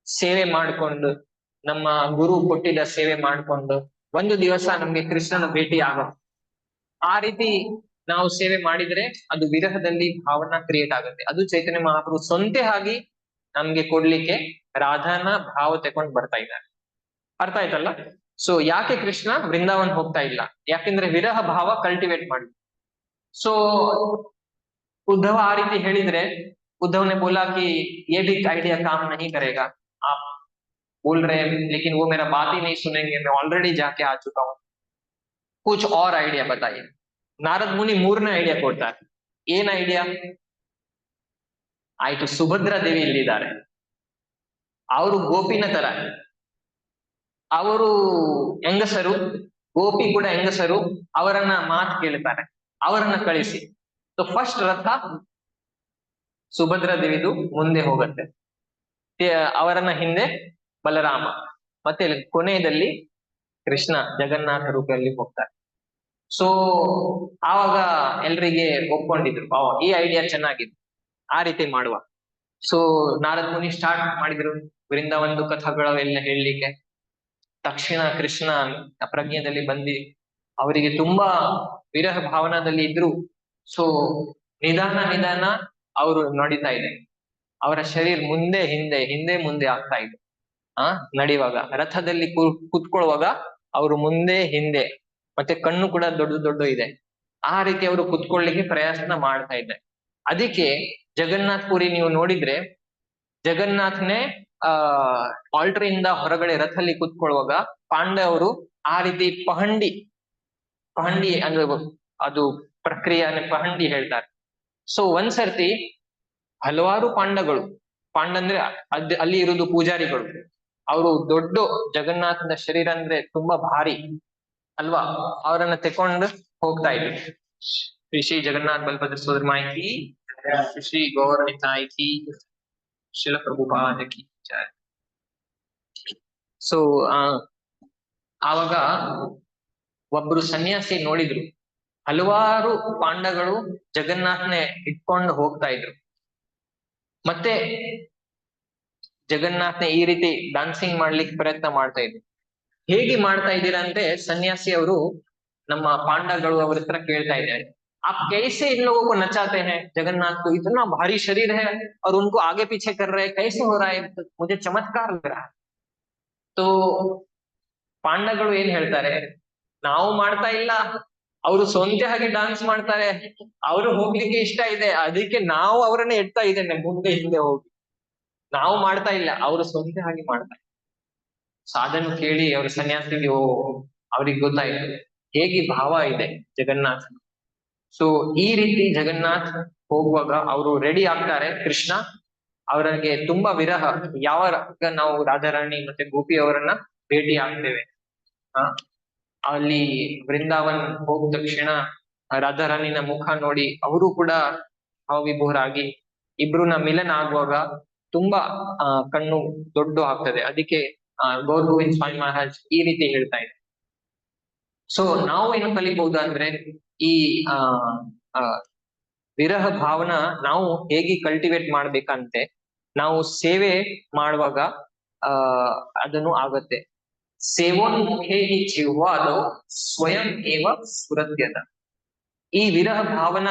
ಸೇವೆ ಮಾಡ್ಕೊಂಡು, ನಮ್ಮ ಗುರು ಕೊಟ್ಟಿದ್ದ ಸೇವೆ ಮಾಡ್ಕೊಂಡು ಒಂದು ದಿವಸ ನಮ್ಗೆ ಕೃಷ್ಣನ ಭೇಟಿ ಆಗುತ್ತೆ. ಆ ರೀತಿ ನಾವು ಸೇವೆ ಮಾಡಿದ್ರೆ ಅದು ವಿರಹದಲ್ಲಿ ಭಾವನಾ ಕ್ರಿಯೇಟ್ ಆಗುತ್ತೆ. ಅದು ಚೈತನ್ಯ ಮಹಾಪ್ರಭು ಸ್ವಂತ ಆಗಿ ನಮ್ಗೆ ಕೊಡ್ಲಿಕ್ಕೆ ರಾಧಾನ ಭಾವ ತಗೊಂಡು ಬರ್ತಾ ಇದ್ದಾರೆ. ಅರ್ಥ ಆಯ್ತಲ್ಲ? ಸೊ ಯಾಕೆ ಕೃಷ್ಣ ವೃಂದಾವನ್ ಹೋಗ್ತಾ ಇಲ್ಲ? ಯಾಕೆಂದ್ರೆ ವಿರಹ ಭಾವ ಕಲ್ಟಿವೇಟ್ ಮಾಡಿ. ಸೊ उद्धव आ रीति ಹೇಳಿದ್ರೆ, उद्धव ने बोला कि ये भी आइडिया काम नहीं करेगा, आप बोल रहे हैं लेकिन वो मेरा बात ही नहीं सुनेंगे, मैं ऑलरेडी जाके आ चुका हूँ, कुछ और आइडिया बताइए। नारद मुनि ಮೂರನೇ ಐಡಿಯಾ ಕೊಡ್ತಾರೆ. ಏನ್ ಐಡಿಯಾ? ಆಯ್ತು, ಸುಭದ್ರಾ ದೇವಿ ಇಲ್ಲಿದ್ದಾರೆ, ಅವರು ಗೋಪಿನ ತರ, ಅವರು ಹೆಂಗಸರು, ಗೋಪಿ ಕೂಡ ಹೆಂಗಸರು, ಅವರನ್ನ ಮಾತು ಕೇಳ್ತಾರೆ, ಅವರನ್ನ ಕಳಿಸಿ. ಸೊ ಫಸ್ಟ್ ರಥ ಸುಭದ್ರಾ ದೇವಿದು ಮುಂದೆ ಹೋಗುತ್ತೆ, ಅವರನ್ನ ಹಿಂದೆ ಬಲರಾಮ, ಮತ್ತೆ ಕೊನೆಯಲ್ಲಿ ಕೃಷ್ಣ ಜಗನ್ನಾಥ ರೂಪದಲ್ಲಿ ಹೋಗ್ತಾರೆ. ಸೊ ಆವಾಗ ಎಲ್ರಿಗೆ ಒಪ್ಕೊಂಡಿದ್ರು, ಈ ಐಡಿಯಾ ಚೆನ್ನಾಗಿತ್ತು, ಆ ರೀತಿ ಮಾಡುವ. ಸೊ ನಾರದ್ ಮುನಿ ಸ್ಟಾರ್ಟ್ ಮಾಡಿದ್ರು ವೃಂದಾವನದ ಕಥೆಗಳೆಲ್ಲ ಹೇಳಲಿಕ್ಕೆ. ತಕ್ಷಣ ಕೃಷ್ಣ ಪ್ರಜ್ಞೆಯಲ್ಲಿ ಬಂದಿ ಅವರಿಗೆ ತುಂಬಾ ವಿರಹ ಭಾವನದಲ್ಲಿ ಇದ್ರು. ಸೊ ನಿಧಾನ ನಿಧಾನ ಅವರು ನಡೀತಾ ಇದೆ, ಅವರ ಶರೀರ ಮುಂದೆ ಹಿಂದೆ ಹಿಂದೆ ಮುಂದೆ ಆಗ್ತಾ ಇದೆ. ನಡೆಯುವಾಗ ರಥದಲ್ಲಿ ಕುತ್ಕೊಳ್ಳುವಾಗ ಅವರು ಮುಂದೆ ಹಿಂದೆ, ಮತ್ತೆ ಕಣ್ಣು ಕೂಡ ದೊಡ್ಡ ದೊಡ್ಡ ಇದೆ, ಆ ರೀತಿ ಅವರು ಕುತ್ಕೊಳ್ಳಿಕ್ಕೆ ಪ್ರಯತ್ನ ಮಾಡ್ತಾ ಇದ್ದಾರೆ. ಅದಕ್ಕೆ ಜಗನ್ನಾಥ್ ಪುರಿ ನೀವು ನೋಡಿದ್ರೆ ಜಗನ್ನಾಥ್ನೇ ಆಲ್ಟರ್ ಇಂದ ಹೊರಗಡೆ ರಥದಲ್ಲಿ ಕುತ್ಕೊಳ್ಳುವಾಗ ಪಾಂಡವರು ಆ ರೀತಿ ಪಹಂಡಿ ಅಂದ್ರೆ ಅದು ಪ್ರಕ್ರಿಯೆ ಪಹಂಡಿ ಹೇಳ್ತಾರೆ. ಸೊ ಒಂದ್ಸರ್ತಿ ಹಲವಾರು ಪಾಂಡಂದ್ರೆ ಅಲ್ಲಿ ಇರುವುದು ಪೂಜಾರಿಗಳು, ಅವರು ದೊಡ್ಡ ಜಗನ್ನಾಥನ ಶರೀರ ಅಂದ್ರೆ ತುಂಬಾ ಭಾರಿ ಅಲ್ವಾ, ಅವರನ್ನ ತೆಕೊಂಡು ಹೋಗ್ತಾ ಇದ್ರು. ಶ್ರೀ ಶ್ರೀ ಜಗನ್ನಾಥ್ ಬಲಭದ್ರ ಸೋದರ ಮಾಹಿತಿ, ಶ್ರೀ ಗೌರವಿತಾಯಿ ಕಿ, ಶಿಲ ಪ್ರಭುಪಾದ ಕಿ ಜಯ. ಸೊ ಆವಾಗ ಒಬ್ರು ಸನ್ಯಾಸಿ ನೋಡಿದ್ರು, ಹಲವಾರು ಪಾಂಡಗಳು ಜಗನ್ನಾಥ್ನೆ ಇಟ್ಕೊಂಡು ಹೋಗ್ತಾ ಇದ್ರು, ಮತ್ತೆ ಜಗನ್ನಾಥ್ನೆ ಈ ರೀತಿ ಡಾನ್ಸಿಂಗ್ ಮಾಡ್ಲಿಕ್ಕೆ ಪ್ರಯತ್ನ ಮಾಡ್ತಾ ಇದ್ರು. ಹೇಗೆ ಮಾಡ್ತಾ ಇದ್ದೀರಾ ಅಂದ್ರೆ ಸನ್ಯಾಸಿ ಅವರು ನಮ್ಮ ಪಾಂಡಗಳು ಅವ್ರ ಹತ್ರ ಕೇಳ್ತಾ ಇದ್ದಾರೆ, आप कैसे इन लोगों को नचाते हैं, जगन्नाथ को इतना भारी शरीर है और उनको आगे पीछे कर रहे हैं, कैसे हो रहा है, मुझे चमत्कार लग रहा है. तो ಪಾಂಡಗಳು ಏನ್ ಹೇಳ್ತಾರೆ, ನಾವು ಮಾಡ್ತಾ ಇಲ್ಲ, ಅವರು ಸ್ವಂತ ಹಾಗೆ ಡಾನ್ಸ್ ಮಾಡ್ತಾರೆ, ಅವರು ಹೋಗ್ಲಿಕ್ಕೆ ಇಷ್ಟ ಇದೆ, ಅದಕ್ಕೆ ನಾವು ಅವರನ್ನ ಎಡ್ತಾ ಇದ್ದೇನೆ ಮುಂದೆ ಹಿಂದೆ ಹೋಗಿ, ನಾವು ಮಾಡ್ತಾ ಇಲ್ಲ, ಅವರು ಸ್ವಂತ ಹಾಗೆ ಮಾಡ್ತಾರೆ. ಸೊ ಅದನ್ನು ಕೇಳಿ ಅವ್ರ ಸನ್ಯಾಸಿಗೆ ಅವ್ರಿಗೆ ಗೊತ್ತಾಯ್ತು ಹೇಗೆ ಭಾವ ಇದೆ ಜಗನ್ನಾಥ್. ಸೊ ಈ ರೀತಿ ಜಗನ್ನಾಥ್ ಹೋಗುವಾಗ ಅವರು ರೆಡಿ ಆಗ್ತಾರೆ. ಕೃಷ್ಣ ಅವರಿಗೆ ತುಂಬಾ ವಿರಹ, ಯಾವಾಗ ನಾವು ರಾಧಾರಾಣಿ ಮತ್ತೆ ಗೋಪಿ ಅವರನ್ನ ಭೇಟಿ ಆಗ್ತೇವೆ, ಅಲ್ಲಿ ವೃಂದಾವನ್ ಹೋದ ತಕ್ಷಣ ರಾಧಾರಾಣಿನ ಮುಖ ನೋಡಿ ಅವರು ಕೂಡ ಭಾವವಿಭೋರಾಗಿ ಇಬ್ರುನ ಮಿಲನ ಆಗುವಾಗ ತುಂಬಾ ಕಣ್ಣು ದೊಡ್ಡ ಆಗ್ತದೆ. ಅದಕ್ಕೆ ಗೌರ್ ಗೋವಿಂದ್ ಸ್ವಾಮಿ ಮಹಾರಾಜ್ ಈ ರೀತಿ ಹೇಳ್ತಾ ಇದೆ. ಸೊ ನಾವು ಏನು ಕಲಿಬಹುದು ಅಂದ್ರೆ ಈ ವಿರಹ ಭಾವನ ನಾವು ಹೇಗೆ ಕಲ್ಟಿವೇಟ್ ಮಾಡ್ಬೇಕಂತೆ, ನಾವು ಸೇವೆ ಮಾಡುವಾಗ ಅದನ್ನು ಆಗತ್ತೆ. ಸೇವೋನ್ಮುಖೇ ಹಿ ಜಿಹ್ವಾದೋ ಸ್ವಯಂ ಏವ ಸ್ಫುರತ್ಯತ. ಈ ವಿರಹ ಭಾವನ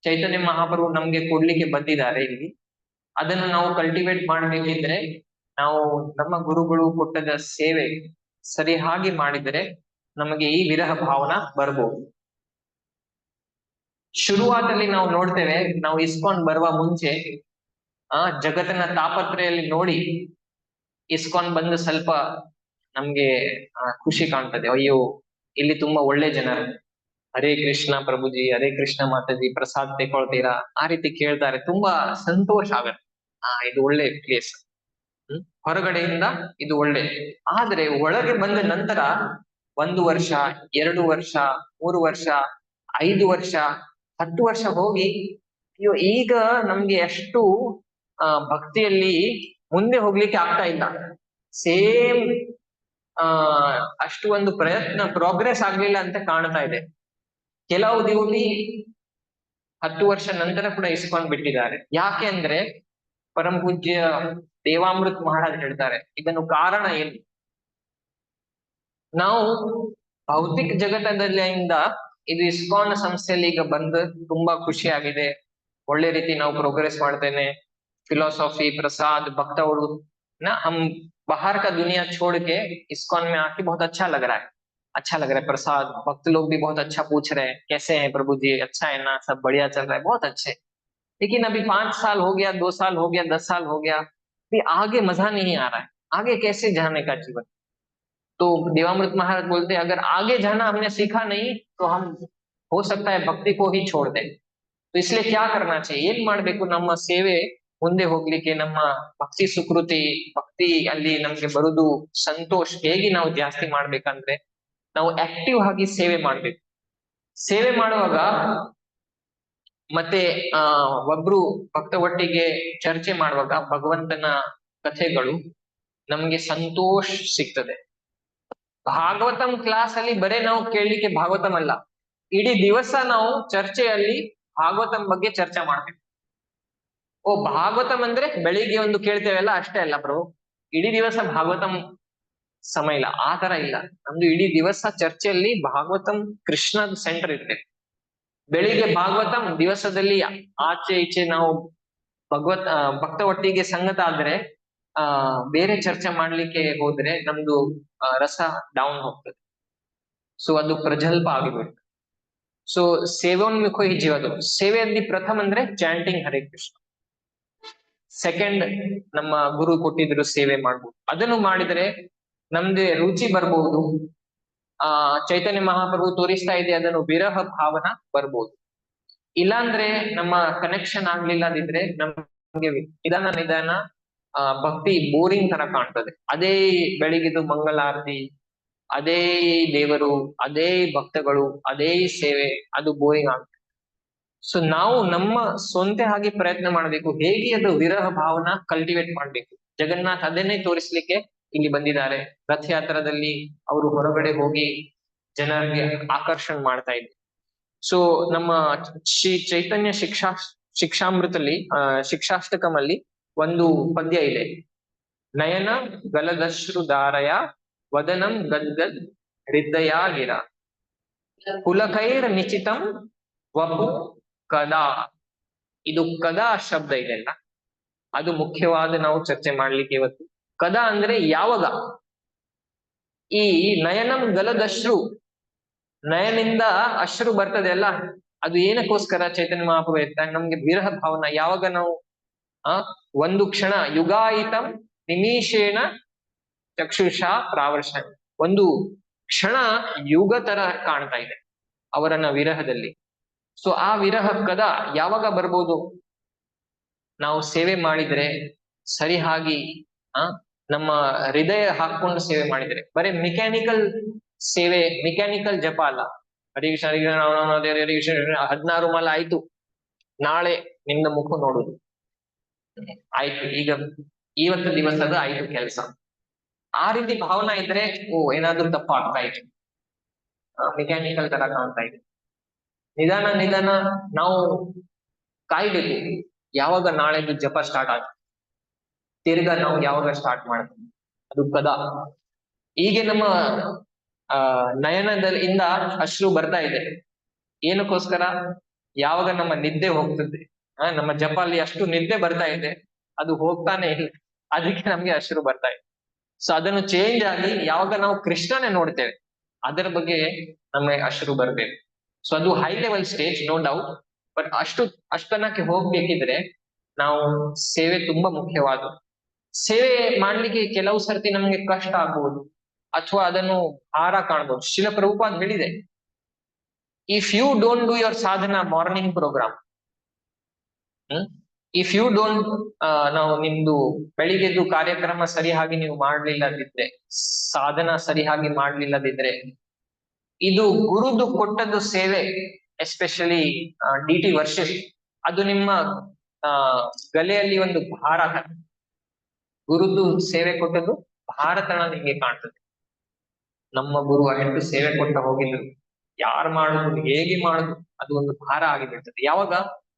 ಚೈತನ್ಯ ಮಹಾಪ್ರಭು ನಮ್ಗೆ ಕೊಡ್ಲಿಕ್ಕೆ ಬಂದಿದ್ದಾರೆ ಇಲ್ಲಿ. ಅದನ್ನು ನಾವು ಕಲ್ಟಿವೇಟ್ ಮಾಡ್ಬೇಕಿದ್ರೆ ನಾವು ನಮ್ಮ ಗುರುಗಳು ಕೊಟ್ಟದ ಸೇವೆ ಸರಿಯಾಗಿ ಮಾಡಿದರೆ ನಮಗೆ ಈ ವಿರಹ ಭಾವನ ಬರ್ಬೋದು. ಶುರುವಾತಲ್ಲಿ ನಾವು ನೋಡ್ತೇವೆ, ನಾವು ಇಸ್ಕಾನ್ ಬರುವ ಮುಂಚೆ ಜಗತ್ತಿನ ತಾಪತ್ರೆಯಲ್ಲಿ ನೋಡಿ ಇಸ್ಕಾನ್ ಬಂದು ಸ್ವಲ್ಪ ನಮ್ಗೆ ಖುಷಿ ಕಾಣ್ತದೆ, ಅಯ್ಯೋ ಇಲ್ಲಿ ತುಂಬಾ ಒಳ್ಳೆ ಜನರು, ಹರೇ ಕೃಷ್ಣ ಪ್ರಭುಜಿ, ಹರೇ ಕೃಷ್ಣ ಮಾತಾಜಿ, ಪ್ರಸಾದ್ ತೆಕೊಳ್ತೀರಾ, ಆ ರೀತಿ ಕೇಳ್ತಾರೆ, ತುಂಬಾ ಸಂತೋಷ ಆಗತ್ತೆ. ಇದು ಒಳ್ಳೆ ಪ್ಲೇಸ್, ಹೊರಗಡೆಯಿಂದ ಇದು ಒಳ್ಳೆ. ಆದ್ರೆ ಒಳಗೆ ಬಂದ ನಂತರ 1 ವರ್ಷ, 2 ವರ್ಷ, 3 ವರ್ಷ, 5 ವರ್ಷ, 10 ವರ್ಷ ಹೋಗಿ ಅಯ್ಯೋ ಈಗ ನಮ್ಗೆ ಅಷ್ಟು ಭಕ್ತಿಯಲ್ಲಿ ಮುಂದೆ ಹೋಗ್ಲಿಕ್ಕೆ ಆಗ್ತಾ ಇಲ್ಲ, ಸೇಮ್ ಅಷ್ಟು ಒಂದು ಪ್ರಯತ್ನ ಪ್ರೋಗ್ರೆಸ್ ಆಗ್ಲಿಲ್ಲ ಅಂತ ಕಾಣ್ತಾ ಇದೆ. ಕೆಲವು ದಿವಸಿ 10 ವರ್ಷ ನಂತರ ಕೂಡ ಇಸ್ಕೊಂಡ್ ಬಿಟ್ಟಿದ್ದಾರೆ. ಯಾಕೆ ಅಂದ್ರೆ ಪರಂ ಪೂಜ್ಯ ದೇವಾಮೃತ್ ಮಹಾರಾಜ್ ಹೇಳ್ತಾರೆ, ಇದನ್ನು ಕಾರಣ ಏನು, ನಾವು ಭೌತಿಕ ಜಗತ್ತದಲ್ಲಿಂದ ಇದು ಇಸ್ಕಾನ್ ಸಂಸ್ಥೆಯಲ್ಲಿ ಈಗ ಬಂದು ತುಂಬಾ ಖುಷಿ ಆಗಿದೆ, ಒಳ್ಳೆ ರೀತಿ ನಾವು ಪ್ರೋಗ್ರೆಸ್ ಮಾಡ್ತೇನೆ, फिलॉसफी प्रसाद भक्त ना हम बाहर का दुनिया छोड़ के इस्कॉन में आके बहुत अच्छा लग रहा है, अच्छा लग रहा है प्रसाद, भक्त लोग भी बहुत अच्छा पूछ रहे हैं कैसे हैं प्रभु जी, अच्छा है ना, सब बढ़िया चल रहा है, बहुत अच्छे। लेकिन अभी 5 साल हो गया, 2 साल हो गया, 10 साल हो गया, अभी आगे मजा नहीं आ रहा है, आगे कैसे जाने का जीवन। तो देवामृत महाराज बोलते हैं अगर आगे जाना हमने सीखा नहीं तो हम हो सकता है भक्ति को ही छोड़ दें। तो इसलिए क्या करना चाहिए, ಏನ್ ಮಾಡ್ಬೇಕು, ನಮ್ಮ ಸೇವೆ ಮುಂದೆ ಹೋಗ್ಲಿಕ್ಕೆ ನಮ್ಮ ಭಕ್ತಿ ಸುಕೃತಿ ಭಕ್ತಿ ಅಲ್ಲಿ ನಮ್ಗೆ ಬರುದು ಸಂತೋಷ ಹೇಗೆ ನಾವು ಜಾಸ್ತಿ ಮಾಡ್ಬೇಕಂದ್ರೆ ನಾವು ಆಕ್ಟಿವ್ ಆಗಿ ಸೇವೆ ಮಾಡ್ಬೇಕು. ಸೇವೆ ಮಾಡುವಾಗ ಮತ್ತೆ ಒಬ್ರು ಭಕ್ತ ಒಟ್ಟಿಗೆ ಚರ್ಚೆ ಮಾಡುವಾಗ ಭಗವಂತನ ಕಥೆಗಳು ನಮ್ಗೆ ಸಂತೋಷ ಸಿಗ್ತದೆ. ಭಾಗವತಂ ಕ್ಲಾಸ್ ಅಲ್ಲಿ ಬರೇ ನಾವು ಕೇಳಲಿಕ್ಕೆ ಭಾಗವತಂ ಅಲ್ಲ, ಇಡೀ ದಿವಸ ನಾವು ಚರ್ಚೆಯಲ್ಲಿ ಭಾಗವತಂ ಬಗ್ಗೆ ಚರ್ಚೆ ಮಾಡ್ಬೇಕು. ಓ ಭಾಗವತಂ ಅಂದ್ರೆ ಬೆಳಿಗ್ಗೆ ಒಂದು ಕೇಳ್ತೇವಲ್ಲ ಅಷ್ಟೇ ಅಲ್ಲ ಬ್ರೋ, ಇಡೀ ದಿವಸ ಭಾಗವತಂ ಸಮಯ ಇಲ್ಲ, ಆ ತರ ಇಲ್ಲ. ನಮ್ದು ಇಡೀ ದಿವಸ ಚರ್ಚೆಯಲ್ಲಿ ಭಾಗವತಂ ಕೃಷ್ಣದ ಸೆಂಟರ್ ಇರ್ತದೆ. ಬೆಳಿಗ್ಗೆ ಭಾಗವತಂ, ದಿವಸದಲ್ಲಿ ಆಚೆ ಈಚೆ ನಾವು ಭಕ್ತ ಒಟ್ಟಿಗೆ ಸಂಗತ ಆದ್ರೆ ಬೇರೆ ಚರ್ಚೆ ಮಾಡ್ಲಿಕ್ಕೆ ಹೋದ್ರೆ ನಮ್ದು ರಸ ಡೌನ್ ಹೋಗ್ತದೆ. ಸೊ ಅದು ಪ್ರಜಲ್ಪ ಆಗಿಬಿಡ್ತು. ಸೊ ಸೇವೋನ್ಮುಖ ಈ ಜೀವದು. ಸೇವೆಯಲ್ಲಿ ಪ್ರಥಮ ಅಂದ್ರೆ ಚಾಂಟಿಂಗ್ ಹರೇ ಕೃಷ್ಣ. ಸೆಕೆಂಡ್, ನಮ್ಮ ಗುರು ಕೊಟ್ಟಿದ್ರು ಸೇವೆ ಮಾಡ್ಬೋದು, ಅದನ್ನು ಮಾಡಿದ್ರೆ ನಮ್ಗೆ ರುಚಿ ಬರ್ಬಹುದು. ಚೈತನ್ಯ ಮಹಾಪ್ರಭು ತೋರಿಸ್ತಾ ಇದೆ ಅದನ್ನು ವಿರಹ ಭಾವನ ಬರ್ಬೋದು. ಇಲ್ಲಾಂದ್ರೆ ನಮ್ಮ ಕನೆಕ್ಷನ್ ಆಗ್ಲಿಲ್ಲದಿದ್ರೆ ನಮ್ಗೆ ನಿಧಾನ ಭಕ್ತಿ ಬೋರಿಂಗ್ ತರ ಕಾಣ್ತದೆ. ಅದೇ ಬೆಳಿಗ್ಗೆದು ಮಂಗಳಾರತಿ, ಅದೇ ದೇವರು, ಅದೇ ಭಕ್ತಗಳು, ಅದೇ ಸೇವೆ, ಅದು ಬೋರಿಂಗ್ ಆಗ್ತದೆ. ಸೊ ನಾವು ನಮ್ಮ ಸ್ವಂತ ಹಾಗೆ ಪ್ರಯತ್ನ ಮಾಡ್ಬೇಕು, ಹೇಗೆ ಅದು ವಿರಹ ಭಾವನ ಕಲ್ಟಿವೇಟ್ ಮಾಡ್ಬೇಕು. ಜಗನ್ನಾಥ್ ಅದನ್ನೇ ತೋರಿಸ್ಲಿಕ್ಕೆ ಇಲ್ಲಿ ಬಂದಿದ್ದಾರೆ. ರಥಯಾತ್ರದಲ್ಲಿ ಅವರು ಹೊರಗಡೆ ಹೋಗಿ ಜನರಿಗೆ ಆಕರ್ಷಣೆ ಮಾಡ್ತಾ ಇದ್ರು. ಸೊ ನಮ್ಮ ಶ್ರೀ ಚೈತನ್ಯ ಶಿಕ್ಷಾಮೃತಲ್ಲಿ ಶಿಕ್ಷಾಷ್ಟಕಮಲ್ಲಿ ಒಂದು ಪದ್ಯ ಇದೆ. ನಯನ ಗಲದಶ್ರುಧಾರಯ ವದನಂ ಗದ್ಗದ್ ಹೃದಯ ಗಿರ ಪುಲಕೈರ್ ನಿಚಿತಂ ವಪು ಕದಾ. ಇದು ಕದಾ ಶಬ್ದ ಇದೆಲ್ಲ, ಅದು ಮುಖ್ಯವಾದ ನಾವು ಚರ್ಚೆ ಮಾಡ್ಲಿಕ್ಕೆ ಇವತ್ತು. ಕದಾ ಅಂದ್ರೆ ಯಾವಾಗ. ಈ ನಯನಂ ಗಲದಶ್ರು, ನಯನಿಂದ ಅಶ್ರು ಬರ್ತದೆ ಅಲ್ಲ, ಅದು ಏನಕ್ಕೋಸ್ಕರ ಚೈತನ್ಯ ಮಹಾಪ್ರಭು ಹೇಳ್ತಾರೆ, ನಮ್ಗೆ ವಿರಹ ಭಾವನ ಯಾವಾಗ ನಾವು ಒಂದು ಕ್ಷಣ ಯುಗಾಯಿತಂ ನಿಮಿಷೇಣ ಚಕ್ಷುಷಾ ಪ್ರಾವರ್ಷ, ಒಂದು ಕ್ಷಣ ಯುಗ ತರ ಕಾಣ್ತಾ ಇದೆ ಅವರನ್ನ ವಿರಹದಲ್ಲಿ. ಸೊ ಆ ವಿರಹ ಕದ ಯಾವಾಗ ಬರ್ಬೋದು, ನಾವು ಸೇವೆ ಮಾಡಿದ್ರೆ ಸರಿಯಾಗಿ ನಮ್ಮ ಹೃದಯ ಹಾಕೊಂಡು ಸೇವೆ ಮಾಡಿದ್ರೆ. ಬರೀ ಮೆಕ್ಯಾನಿಕಲ್ ಸೇವೆ, ಮೆಕ್ಯಾನಿಕಲ್ ಜಪ ಅಲ್ಲ. ಹರಿಕೃಷ್ಣ 16 ಮಾಲ ಆಯ್ತು, ನಾಳೆ ನಿಮ್ದ ಮುಖ ನೋಡುದು ಆಯ್ತು, ಈಗ ಇವತ್ತು ದಿವಸದ ಆಯ್ತು ಕೆಲಸ, ಆ ರೀತಿ ಭಾವನಾ ಇದ್ರೆ ಓ ಏನಾದ್ರೂ ತಪ್ಪು ಆಗ್ತಾ ಇದೆ, ಮೆಕ್ಯಾನಿಕಲ್ ತರ ಕಾಣ್ತಾ ಇದೆ. ನಿಧಾನ ನಾವು ಕಾಯ್ಬೇಕು, ಯಾವಾಗ ನಾಳೆದು ಜಪ ಸ್ಟಾರ್ಟ್ ಆಗುತ್ತೆ, ತಿರ್ಗಾ ನಾವು ಯಾವಾಗ ಸ್ಟಾರ್ಟ್ ಮಾಡ್ತೀವಿ, ಅದು ಕದಾ. ಹೀಗೆ ನಮ್ಮ ನಯನದಿಂದ ಅಶ್ರು ಬರ್ತಾ ಇದೆ. ಏನಕ್ಕೋಸ್ಕರ, ಯಾವಾಗ ನಮ್ಮ ನಿದ್ದೆ ಹೋಗ್ತದೆ, ನಮ್ಮ ಜಪ ಅಲ್ಲಿ ಅಷ್ಟು ನಿದ್ದೆ ಬರ್ತಾ ಇದೆ, ಅದು ಹೋಗ್ತಾನೆ ಇಲ್ಲ, ಅದಕ್ಕೆ ನಮ್ಗೆ ಅಶ್ರು ಬರ್ತಾ ಇದೆ. ಸೊ ಅದನ್ನು ಚೇಂಜ್ ಆಗಿ ಯಾವಾಗ ನಾವು ಕೃಷ್ಣನೇ ನೋಡ್ತೇವೆ ಅದರ ಬಗ್ಗೆ ನಮಗೆ ಅಶ್ರು ಬರ್ಬೇಕು. ಸೊ ಅದು high level stage, no doubt. But ಅಷ್ಟನಕ್ಕೆ ಹೋಗ್ಬೇಕಿದ್ರೆ ನಾವು ಸೇವೆ ತುಂಬಾ ಮುಖ್ಯವಾದ. ಸೇವೆ ಮಾಡ್ಲಿಕ್ಕೆ ಕೆಲವು ಸರ್ತಿ ನಮ್ಗೆ ಕಷ್ಟ ಆಗ್ಬಹುದು, ಅಥವಾ ಅದನ್ನು ಭಾರ ಕಾಣ್ಬೋದು. ಶಿಲ ಪ್ರಭುಪಾದ್ ಹೇಳಿದೆ, if you don't do your sadhana morning program, if you don't ನಾವು ನಿಮ್ದು ಬೆಳಿಗ್ಗೆದ್ದು ಕಾರ್ಯಕ್ರಮ ಸರಿಯಾಗಿ ನೀವು ಮಾಡ್ಲಿಲ್ಲದಿದ್ರೆ, ಸಾಧನ ಸರಿಯಾಗಿ ಮಾಡ್ಲಿಲ್ಲದಿದ್ರೆ, ಇದು ಗುರುದು ಕೊಟ್ಟದ್ದು ಸೇವೆ, ಎಸ್ಪೆಷಲಿ DT ವರ್ಷಿಪ್, ಅದು ನಿಮ್ಮ ಗಲೆಯಲ್ಲಿ ಒಂದು ಭಾರ. ಗುರುದು ಸೇವೆ ಕೊಟ್ಟದ್ದು ಭಾರತನ ನಿಮ್ಗೆ ಕಾಣ್ತದೆ. ನಮ್ಮ ಗುರು ಅಷ್ಟು ಸೇವೆ ಕೊಟ್ಟ ಹೋಗಿದ್ರು, ಯಾರು ಮಾಡುದು, ಹೇಗೆ ಮಾಡುದು, ಅದು ಒಂದು ಭಾರ ಆಗಿಬಿಡ್ತದೆ ಯಾವಾಗ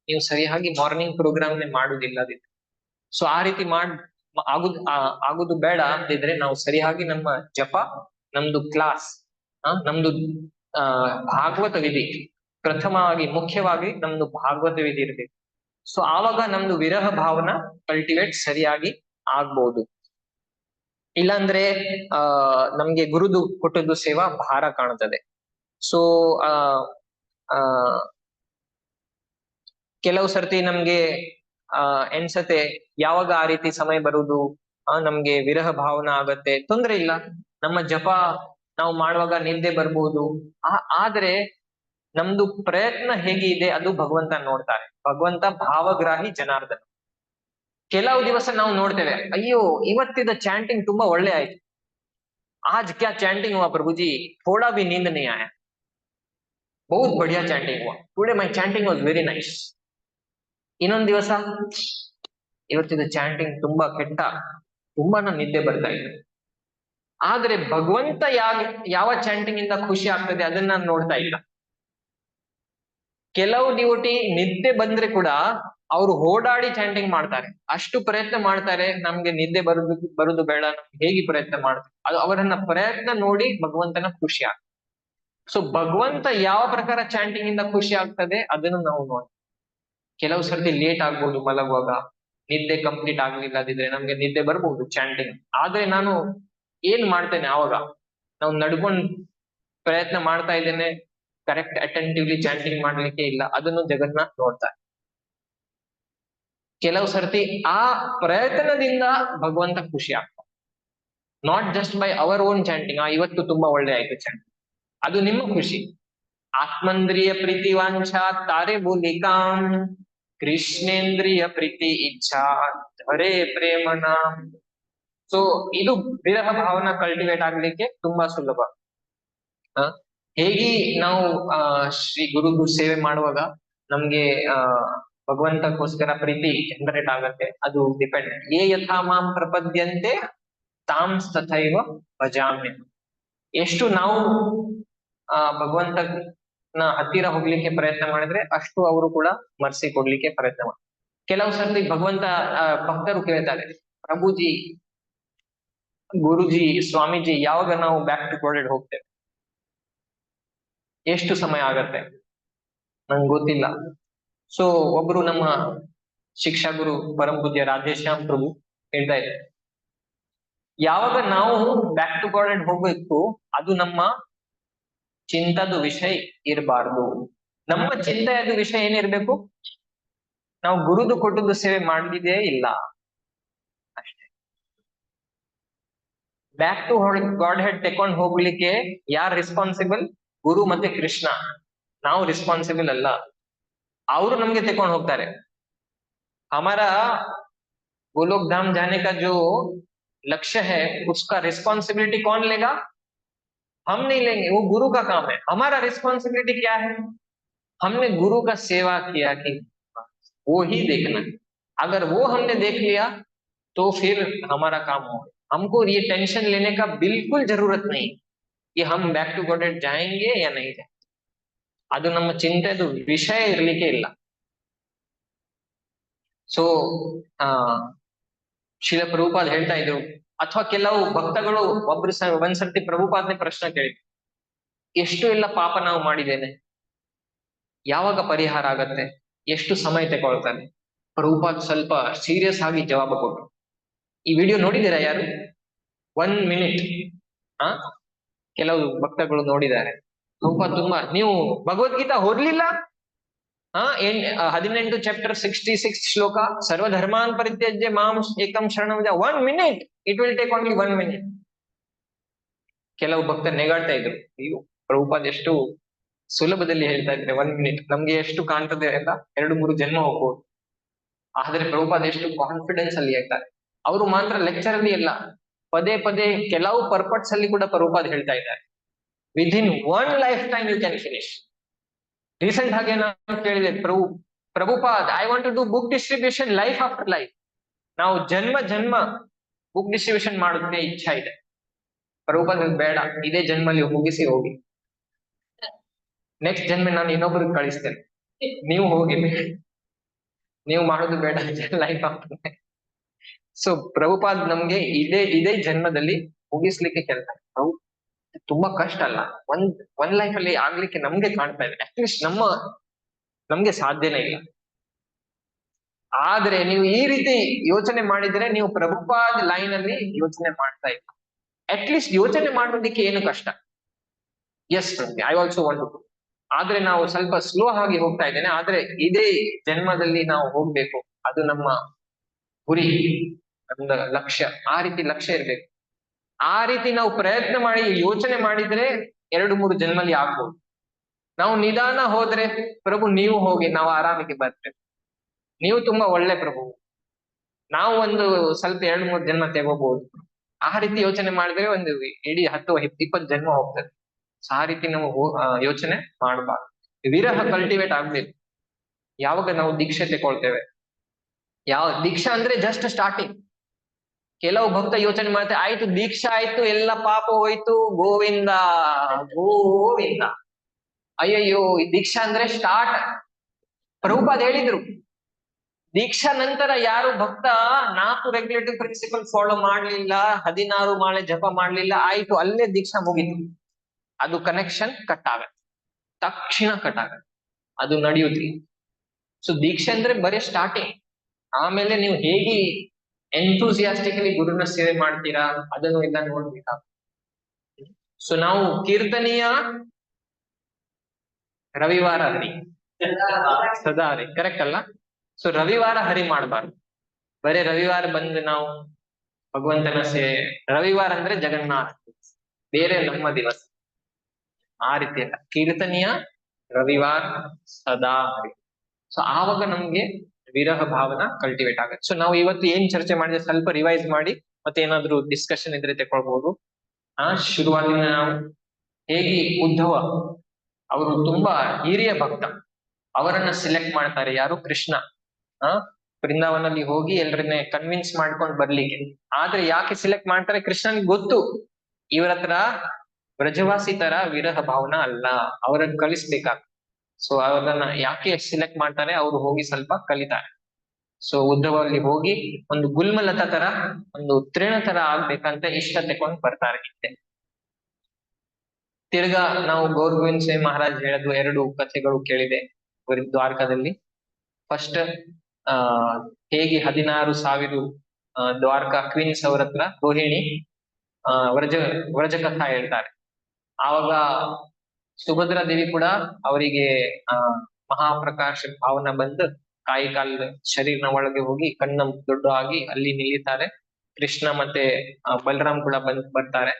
ನೀವು ಸರಿಯಾಗಿ ಮಾರ್ನಿಂಗ್ ಪ್ರೋಗ್ರಾಮ್ನೇ ಮಾಡುದಿಲ್ಲದಿದ್ರೆ. ಸೊ ಆ ರೀತಿ ಆಗುದು ಬೇಡ ಅಂತಿದ್ರೆ ನಾವು ಸರಿಯಾಗಿ ನಮ್ಮ ಜಪ, ನಮ್ದು ಕ್ಲಾಸ್, ನಮ್ದು ಭಾಗವತ ವಿಧಿ, ಪ್ರಥಮವಾಗಿ ಮುಖ್ಯವಾಗಿ ನಮ್ದು ಭಾಗವತ ವಿಧಿ ಇರ್ಬೇಕು. ಸೊ ಆವಾಗ ನಮ್ದು ವಿರಹ ಭಾವನ ಕಲ್ಟಿವೇಟ್ ಸರಿಯಾಗಿ ಆಗ್ಬಹುದು. ಇಲ್ಲಾಂದ್ರೆ ನಮ್ಗೆ ಗುರುದು ಕೊಟ್ಟದ್ದು ಸೇವಾ ಭಾರ ಕಾಣುತ್ತದೆ. ಸೊ ಕೆಲವು ಸರ್ತಿ ನಮ್ಗೆ ಎನ್ಸತೆ, ಯಾವಾಗ ಆ ರೀತಿ ಸಮಯ ಬರುವುದು, ನಮ್ಗೆ ವಿರಹ ಭಾವನ ಆಗತ್ತೆ, ತೊಂದ್ರೆ ಇಲ್ಲ, ನಮ್ಮ ಜಪ ನಾವು ಮಾಡುವಾಗ ನಿದ್ದೆ ಬರ್ಬಹುದು. ಆದ್ರೆ ನಮ್ದು ಪ್ರಯತ್ನ ಹೇಗೆ ಇದೆ ಅದು ಭಗವಂತ ನೋಡ್ತಾರೆ. ಭಗವಂತ ಭಾವಗ್ರಾಹಿ ಜನಾರ್ದನ. ಕೆಲವು ದಿವಸ ನಾವು ನೋಡ್ತೇವೆ, ಅಯ್ಯೋ ಇವತ್ತಿದ ಚಾಂಟಿಂಗ್ ತುಂಬಾ ಒಳ್ಳೆ ಆಯ್ತು, आज क्या चैंटिंग हुआ प्रभु जी, थोड़ा भी नींद नहीं आया, बहुत बढ़िया चैंटिंग हुआ, today my chanting was very nice. ಇನ್ನೊಂದು ದಿವಸ, ಇವತ್ತಿನ ಚಾಂಟಿಂಗ್ ತುಂಬಾ ಕೆಟ್ಟ, ತುಂಬಾ ನಿದ್ದೆ ಬರ್ತಾ ಇದೆ. ಆದ್ರೆ ಭಗವಂತ ಯಾವ ಚಾಂಟಿಂಗ್ ಇಂದ ಖುಷಿ ಆಗ್ತದೆ ಅದನ್ನ ನಾನು ನೋಡ್ತಾ ಇಲ್ಲ. ಕೆಲವು ಡಿವೋಟಿ ನಿದ್ದೆ ಬಂದ್ರೆ ಕೂಡ ಅವರು ಓಡಾಡಿ ಚಾಂಟಿಂಗ್ ಮಾಡ್ತಾರೆ, ಅಷ್ಟು ಪ್ರಯತ್ನ ಮಾಡ್ತಾರೆ, ನಮ್ಗೆ ನಿದ್ದೆ ಬರುದು ಬೇಡ, ಹೇಗೆ ಪ್ರಯತ್ನ ಮಾಡ್ತಾರೆ, ಅದು ಅವರನ್ನ ಪ್ರಯತ್ನ ನೋಡಿ ಭಗವಂತನ ಖುಷಿ ಆಗ್ತದೆ. ಸೊ ಭಗವಂತ ಯಾವ ಪ್ರಕಾರ ಚಾಂಟಿಂಗ್ ಇಂದ ಖುಷಿ ಆಗ್ತದೆ ಅದನ್ನು ನಾವು ನೋಡಿ. ಕೆಲವು ಸರ್ತಿ ಲೇಟ್ ಆಗ್ಬೋದು ಮಲಗುವಾಗ, ನಿದ್ದೆ ಕಂಪ್ಲೀಟ್ ಆಗ್ಲಿಲ್ಲದಿದ್ರೆ ನಮ್ಗೆ ನಿದ್ದೆ ಬರ್ಬಹುದು ಚಾಂಟಿಂಗ್. ಆದ್ರೆ ನಾನು ಏನ್ ಮಾಡ್ತೇನೆ ಆವಾಗ, ನಾವು ನಡ್ಕೊಂಡ್ ಪ್ರಯತ್ನ ಮಾಡ್ತಾ ಇದ್ದೇನೆ, ಕರೆಕ್ಟ್ ಅಟೆಂಟಿವ್ಲಿ ಚಾಂಟಿಂಗ್ ಮಾಡ್ಲಿಕ್ಕೆ ಇಲ್ಲ, ಅದನ್ನು ಜಗನ್ನಾಥ್ ನೋಡ್ತಾರೆ. ಕೆಲವು ಸರ್ತಿ ಆ ಪ್ರಯತ್ನದಿಂದ ಭಗವಂತ ಖುಷಿ ಆಗ್ತಾರೆ, not just by our own chanting. ಇವತ್ತು ತುಂಬಾ ಒಳ್ಳೆ ಆಯ್ತು ಚಾಂಟಿಂಗ್, ಅದು ನಿಮ್ಮ ಖುಷಿ. ಆತ್ಮಂದ್ರಿಯ ಪ್ರೀತಿ ವಾಂಛಾ ತಾರೆ ಬುಲಿಕಾಂ, ಕೃಷ್ಣೇಂದ್ರಿಯ ಪ್ರೀತಿ ಇಚ್ಛಾ ಹರೇ ಪ್ರೇಮನ. ಸೊ ಇದು ವಿರಹ ಭಾವನ ಕಲ್ಟಿವೇಟ್ ಆಗ್ಲಿಕ್ಕೆ ತುಂಬಾ ಸುಲಭ. ಹೇಗೆ ನಾವು ಶ್ರೀ ಗುರುದು ಸೇವೆ ಮಾಡುವಾಗ ನಮ್ಗೆ ಭಗವಂತಕ್ಕೋಸ್ಕರ ಪ್ರೀತಿ ಜನರೇಟ್ ಆಗತ್ತೆ, ಅದು ಡಿಪೆಂಡ್. ಯೇ ಯಥಾ ಮಾಂ ಪ್ರಪದ್ಯಂತೆ ತಾಂ ತಥೈವ ಭಜಾಮ್ಯ. ಎಷ್ಟು ನಾವು ಭಗವಂತನ ಹತ್ತಿರ ಹೋಗ್ಲಿಕ್ಕೆ ಪ್ರಯತ್ನ ಮಾಡಿದ್ರೆ ಅಷ್ಟು ಅವರು ಕೂಡ ಮರ್ಸಿ ಕೊಡ್ಲಿಕ್ಕೆ ಪ್ರಯತ್ನ ಮಾಡ್ತಾರೆ. ಕೆಲವು ಸರ್ತಿ ಭಗವಂತ ಭಕ್ತರು ಕೇಳ್ತಾರೆ, ಪ್ರಭುಜಿ, ಗುರುಜಿ, ಸ್ವಾಮೀಜಿ, ಯಾವಾಗ ನಾವು ಬ್ಯಾಕ್ ಟು ಗೋಲ್ಡ್ ಹೋಗ್ತೇವೆ, ಎಷ್ಟು ಸಮಯ ಆಗತ್ತೆ, ನಂಗೆ ಗೊತ್ತಿಲ್ಲ. ಸೊ ಒಬ್ರು ನಮ್ಮ ಶಿಕ್ಷಾ ಗುರು ಪರಂ ಪೂಜ್ಯ ರಾಧೇಶ್ಯಾಮ್ ಪ್ರಭು ಹೇಳ್ತಾ ಇದ್ದಾರೆ, ಯಾವಾಗ ನಾವು ಬ್ಯಾಕ್ ಟು ಗಾಡ್ ಹೋಗ್ಬೇಕು, ಅದು ನಮ್ಮ ಚಿಂತದ ವಿಷಯ ಇರಬಾರ್ದು. ನಮ್ಮ ಚಿಂತೆಯದು ವಿಷಯ ಏನಿರ್ಬೇಕು, ನಾವು ಗುರುದು ಕೊಟ್ಟದ್ದು ಸೇವೆ ಮಾಡಿದೇ ಇಲ್ಲ ಅಷ್ಟೇ. ಬ್ಯಾಕ್ ಟು ಗಾಡ್ ಹೆಡ್ ತೆಕೊಂಡು ಹೋಗ್ಲಿಕ್ಕೆ ಯಾರು ರೆಸ್ಪಾನ್ಸಿಬಲ್? ಗುರು ಮತ್ತೆ ಕೃಷ್ಣ. ನಾವು ರೆಸ್ಪಾನ್ಸಿಬಲ್ ಅಲ್ಲ, ಅವರು ನಮ್ಗೆ ತೆಕೊಂಡು ಹೋಗ್ತಾರೆ. हमारा गोलोक धाम जाने का जो लक्ष्य है उसका रिस्पॉन्सिबिलिटी कौन लेगा? हम नहीं लेंगे, वो गुरु का काम है. हमारा रिस्पॉन्सिबिलिटी क्या है? हमने गुरु का सेवा किया कि वो ही देखना है. अगर वो हमने देख लिया तो फिर हमारा काम हो गया. हमको ये टेंशन लेने का बिल्कुल जरूरत नहीं कि हम बैक टू गॉड जाएंगे या नहीं जाएंगे. ಅದು ನಮ್ಮ ಚಿಂತೆದು ವಿಷಯ ಇರ್ಲಿಕ್ಕೆ ಇಲ್ಲ. ಸೊ ಶ್ರೀಲ ಪ್ರಭುಪಾದ್ ಹೇಳ್ತಾ ಇದ್ರು, ಅಥವಾ ಕೆಲವು ಭಕ್ತಗಳು ಒಂದ್ಸರ್ತಿ ಪ್ರಭುಪಾದ್ನೆ ಪ್ರಶ್ನೆ ಕೇಳಿದ್ರು, ಎಷ್ಟು ಎಲ್ಲ ಪಾಪ ನಾವು ಮಾಡಿದ್ದೇನೆ, ಯಾವಾಗ ಪರಿಹಾರ ಆಗತ್ತೆ, ಎಷ್ಟು ಸಮಯ ತಗೊಳ್ತಾನೆ? ಪ್ರಭುಪಾದ್ ಸ್ವಲ್ಪ ಸೀರಿಯಸ್ ಆಗಿ ಜವಾಬ ಕೊಟ್ರು. ಈ ವಿಡಿಯೋ ನೋಡಿದ್ದೀರಾ ಯಾರು? 1 minute. ಕೆಲವು ಭಕ್ತಗಳು ನೋಡಿದ್ದಾರೆ. ಪ್ರಭುಪಾದ್ ತುಂಬಾ, ನೀವು ಭಗವದ್ಗೀತಾ ಓದ್ಲಿಲ್ಲ? 18 ಚಾಪ್ಟರ್ 66 ಶ್ಲೋಕ, ಸರ್ವಧರ್ಮಾನ್ ಪರಿತ್ಯಜ್ಯ ಮಾಂ ಏಕಂ ಶರಣಂ ವ್ರಜ. 1 minute, it will take only 1 minute. ಕೆಲವು ಭಕ್ತರು ನೆಗಾಡ್ತಾ ಇದ್ರು, ಅಯ್ಯೋ ಪ್ರಭುಪಾದ್ ಎಷ್ಟು ಸುಲಭದಲ್ಲಿ ಹೇಳ್ತಾ ಇದ್ರೆ 1 minute, ನಮ್ಗೆ ಎಷ್ಟು ಕಾಣ್ತದೆ ಅಂತ 2-3 ಜನ್ಮ ಹೋಗ್ಬೋದು. ಆದ್ರೆ ಪ್ರಭುಪಾದ್ ಎಷ್ಟು ಕಾನ್ಫಿಡೆನ್ಸ್ ಅಲ್ಲಿ ಹೇಳ್ತಾರೆ. ಅವರು ಮಾತ್ರ ಲೆಕ್ಚರ್ ಅಲ್ಲಿ ಅಲ್ಲ, ಪದೇ ಪದೇ ಕೆಲವು ಪರ್ಪಟ್ಸ್ ಅಲ್ಲಿ ಕೂಡ ಪ್ರಭುಪಾದ್ ಹೇಳ್ತಾ ಇದ್ದಾರೆ, within 1 lifetime you can finish. Recent ಹಾಗೆ ನಾನು ಕೇಳಿದೆ, Prabhupad, I want to do book distribution life after life. ನಾವು ಜನ್ಮ ಜನ್ಮ ಬುಕ್ ಡಿಸ್ಟ್ರಿಬ್ಯೂಷನ್ ಮಾಡೋದಕ್ಕೆ ಇಚ್ಛಾ ಇದೆ. ಪ್ರಭುಪಾದ್ ಬೇಡ, ಇದೇ ಜನ್ಮಲ್ಲಿ ಮುಗಿಸಿ ಹೋಗಿ, ನೆಕ್ಸ್ಟ್ ಜನ್ಮ ನಾನು ಇನ್ನೊಬ್ರಿಗೆ ಕಳಿಸ್ತೇನೆ, ನೀವು ಹೋಗಿ, ನೀವು ಮಾಡೋದು ಬೇಡ life after life. So Prabhupad ನಮ್ಗೆ ಇದೇ ಜನ್ಮದಲ್ಲಿ ಮುಗಿಸ್ಲಿಕ್ಕೆ ಕೇಳ್ತಾರೆ. ತುಂಬಾ ಕಷ್ಟ ಅಲ್ಲ, ಒಂದ್ ಲೈಫ್ ಅಲ್ಲಿ ಆಗ್ಲಿಕ್ಕೆ ನಮ್ಗೆ ಕಾಣ್ತಾ ಇದೆ, ಅಟ್ಲೀಸ್ಟ್ ನಮ್ಗೆ ಸಾಧ್ಯನೇ ಇಲ್ಲ. ಆದ್ರೆ ನೀವು ಈ ರೀತಿ ಯೋಚನೆ ಮಾಡಿದ್ರೆ ನೀವು ಪ್ರಭುಪಾದ್ ಲೈನ್ ಅಲ್ಲಿ ಯೋಚನೆ ಮಾಡ್ತಾ ಇಲ್ಲ. ಅಟ್ಲೀಸ್ಟ್ ಯೋಚನೆ ಮಾಡೋದಿಕ್ಕೆ ಏನು ಕಷ್ಟ? Yes, I also want to. ಆದ್ರೆ ನಾವು ಸ್ವಲ್ಪ ಸ್ಲೋ ಆಗಿ ಹೋಗ್ತಾ ಇದ್ದೇನೆ. ಆದ್ರೆ ಇದೇ ಜನ್ಮದಲ್ಲಿ ನಾವು ಹೋಗ್ಬೇಕು, ಅದು ನಮ್ಮ ಗುರಿ, ನಮ್ದು ಲಕ್ಷ್ಯ. ಆ ರೀತಿ ಲಕ್ಷ್ಯ ಇರ್ಬೇಕು. ಆ ರೀತಿ ನಾವು ಪ್ರಯತ್ನ ಮಾಡಿ ಯೋಚನೆ ಮಾಡಿದ್ರೆ 2-3 ಜನ್ಮಲ್ಲಿ ಆಗ್ಬೋದು. ನಾವು ನಿಧಾನ ಹೋದ್ರೆ, ಪ್ರಭು ನೀವು ಹೋಗಿ, ನಾವು ಆರಾಮಿಗೆ ಬರ್ತೇವೆ, ನೀವು ತುಂಬಾ ಒಳ್ಳೆ ಪ್ರಭು, ನಾವು ಒಂದು ಸ್ವಲ್ಪ 2-3 ಜನ್ಮ ತೆಗೋಬಹುದು. ಆ ರೀತಿ ಯೋಚನೆ ಮಾಡಿದ್ರೆ ಒಂದು ಇಡೀ 10-20 ಜನ್ಮ ಹೋಗ್ತದೆ. ಸೊ ಆ ರೀತಿ ನಾವು ಯೋಚನೆ ಮಾಡಬಾರ್ದು. ವಿರಹ ಕಲ್ಟಿವೇಟ್ ಆಗ್ಬೇಕು ಯಾವಾಗ ನಾವು ದೀಕ್ಷೆ ತಗೊಳ್ತೇವೆ. ಯಾವ ದೀಕ್ಷಾ ಅಂದ್ರೆ ಜಸ್ಟ್ ಸ್ಟಾರ್ಟಿಂಗ್. ಕೆಲವು ಭಕ್ತ ಯೋಚನೆ ಮಾಡ್ತಾರೆ, ಆಯ್ತು ದೀಕ್ಷಾ ಆಯ್ತು, ಎಲ್ಲ ಪಾಪ ಹೋಯ್ತು, ಗೋವಿಂದ ಗೋವಿಂದ. ಅಯ್ಯಯ್ಯೋ, ಈ ದೀಕ್ಷಾ ಅಂದ್ರೆ ಸ್ಟಾರ್ಟ್. ಪ್ರಭುಪಾದ್ ಹೇಳಿದ್ರು, ದೀಕ್ಷಾ ನಂತರ ಯಾರು ಭಕ್ತ 4 ರೆಗ್ಯುಲೇಟಿವ್ ಪ್ರಿನ್ಸಿಪಲ್ ಫಾಲೋ ಮಾಡ್ಲಿಲ್ಲ, 16 ಮಾಳೆ ಜಪ ಮಾಡ್ಲಿಲ್ಲ, ಆಯ್ತು ಅಲ್ಲೇ ದೀಕ್ಷಾ ಮುಗಿತು. ಅದು ಕನೆಕ್ಷನ್ ಕಟ್ ಆಗತ್ತೆ, ತಕ್ಷಣ ಕಟ್ ಆಗತ್ತೆ, ಅದು ನಡೆಯುತ್ತೆ. ಸೊ ದೀಕ್ಷೆ ಅಂದ್ರೆ ಬರೀ ಸ್ಟಾರ್ಟಿಂಗ್. ಆಮೇಲೆ ನೀವು ಹೇಗೆ ಎಂಥೂಸಿಯಾಸ್ಟಿಕಲಿ ಗುರುನ ಸೇವೆ ಮಾಡ್ತೀರಾ ಅದನ್ನು ಎಲ್ಲ ನೋಡ್ಬೇಕಾಗ್ತದೆ. ಸೊ ನಾವು ಕೀರ್ತನೀಯ ರವಿವಾರ ಹರಿ ಸದಾ ಹರಿ, ಕರೆಕ್ಟ್ ಅಲ್ಲ? ಸೊ ರವಿವಾರ ಹರಿ ಮಾಡಬಾರ್ದು. ಬರೇ ರವಿವಾರ ಬಂದು ನಾವು ಭಗವಂತನ ಸೇವೆ, ರವಿವಾರ ಅಂದ್ರೆ ಜಗನ್ನಾಥ, ಬೇರೆ ನಮ್ಮ ದಿವಸ, ಆ ರೀತಿ ಅಲ್ಲ. ಕೀರ್ತನೀಯ ರವಿವಾರ ಸದಾ ಹರಿ. ಸೊ ಆವಾಗ ನಮ್ಗೆ ವಿರಹ ಭಾವನ ಕಲ್ಟಿವೇಟ್ ಆಗುತ್ತೆ. ಸೊ ನಾವು ಇವತ್ತು ಏನ್ ಚರ್ಚೆ ಮಾಡಿದ್ರೆ ಸ್ವಲ್ಪ ರಿವೈಸ್ ಮಾಡಿ ಮತ್ತೆ ಏನಾದ್ರು ಡಿಸ್ಕಷನ್ ಇದ್ರೆ ತಗೊಳ್ಬಹುದು. ಶುರುವಾಗಿನ ನಾವು ಹೇಗೆ ಉದ್ಧವ ಅವರು ತುಂಬಾ ಹಿರಿಯ ಭಕ್ತ, ಅವರನ್ನ ಸಿಲೆಕ್ಟ್ ಮಾಡ್ತಾರೆ ಯಾರು? ಕೃಷ್ಣ. ಬೃಂದಾವನಲ್ಲಿ ಹೋಗಿ ಎಲ್ಲರನ್ನೇ ಕನ್ವಿನ್ಸ್ ಮಾಡ್ಕೊಂಡು ಬರ್ಲಿಕ್ಕೆ. ಆದ್ರೆ ಯಾಕೆ ಸಿಲೆಕ್ಟ್ ಮಾಡ್ತಾರೆ? ಕೃಷ್ಣನ್ಗೆ ಗೊತ್ತು ಇವ್ರ ಹತ್ರ ಬ್ರಜವಾಸಿ ತರ ವಿರಹ ಭಾವನ ಅಲ್ಲ, ಅವರನ್ನ ಕಲಿಸ್ಬೇಕಾಗ್ತದೆ. ಸೊ ಅವ್ರನ್ನ ಯಾಕೆ ಸೆಲೆಕ್ಟ್ ಮಾಡ್ತಾರೆ? ಅವ್ರು ಹೋಗಿ ಸ್ವಲ್ಪ ಕಲಿತಾರೆ. ಸೊ ಉದ್ಧವ ಅಲ್ಲಿ ಹೋಗಿ ಒಂದು ಗುಲ್ಮಲತಾ ತರ, ಒಂದು ತೃಣ ತರ ಆಗ್ಬೇಕಂತ ಇಷ್ಟ ತಗೊಂಡು ಬರ್ತಾರೆ ಹಿಂದೆ. ತಿರ್ಗಾ ನಾವು ಗೌರ್ ಗೋವಿಂದ್ ಸಿಂಗ್ ಮಹಾರಾಜ್ ಹೇಳೋದು 2 ಕಥೆಗಳು ಕೇಳಿದೆ ದ್ವಾರಕಾದಲ್ಲಿ. ಫಸ್ಟ್ ಹೇಗೆ 16,000 ದ್ವಾರಕಾ ಕ್ವೀನ್ಸ್ ಅವ್ರ ಹತ್ರ ರೋಹಿಣಿ ವ್ರಜ ಕಥಾ ಹೇಳ್ತಾರೆ. ಆವಾಗ ಸುಭದ್ರಾ ದೇವಿ ಕೂಡ ಅವರಿಗೆ ಮಹಾಪ್ರಕಾಶ ಭಾವನ ಬಂದು ಕಾಯಿ ಕಾಲ್ ಶರೀರನ ಒಳಗೆ ಹೋಗಿ ಕಣ್ಣ ದೊಡ್ಡ ಆಗಿ ಅಲ್ಲಿ ನಿಲ್ಲಿತಾರೆ. ಕೃಷ್ಣ ಮತ್ತೆ ಬಲರಾಮ್ ಕೂಡ ಬರ್ತಾರೆ.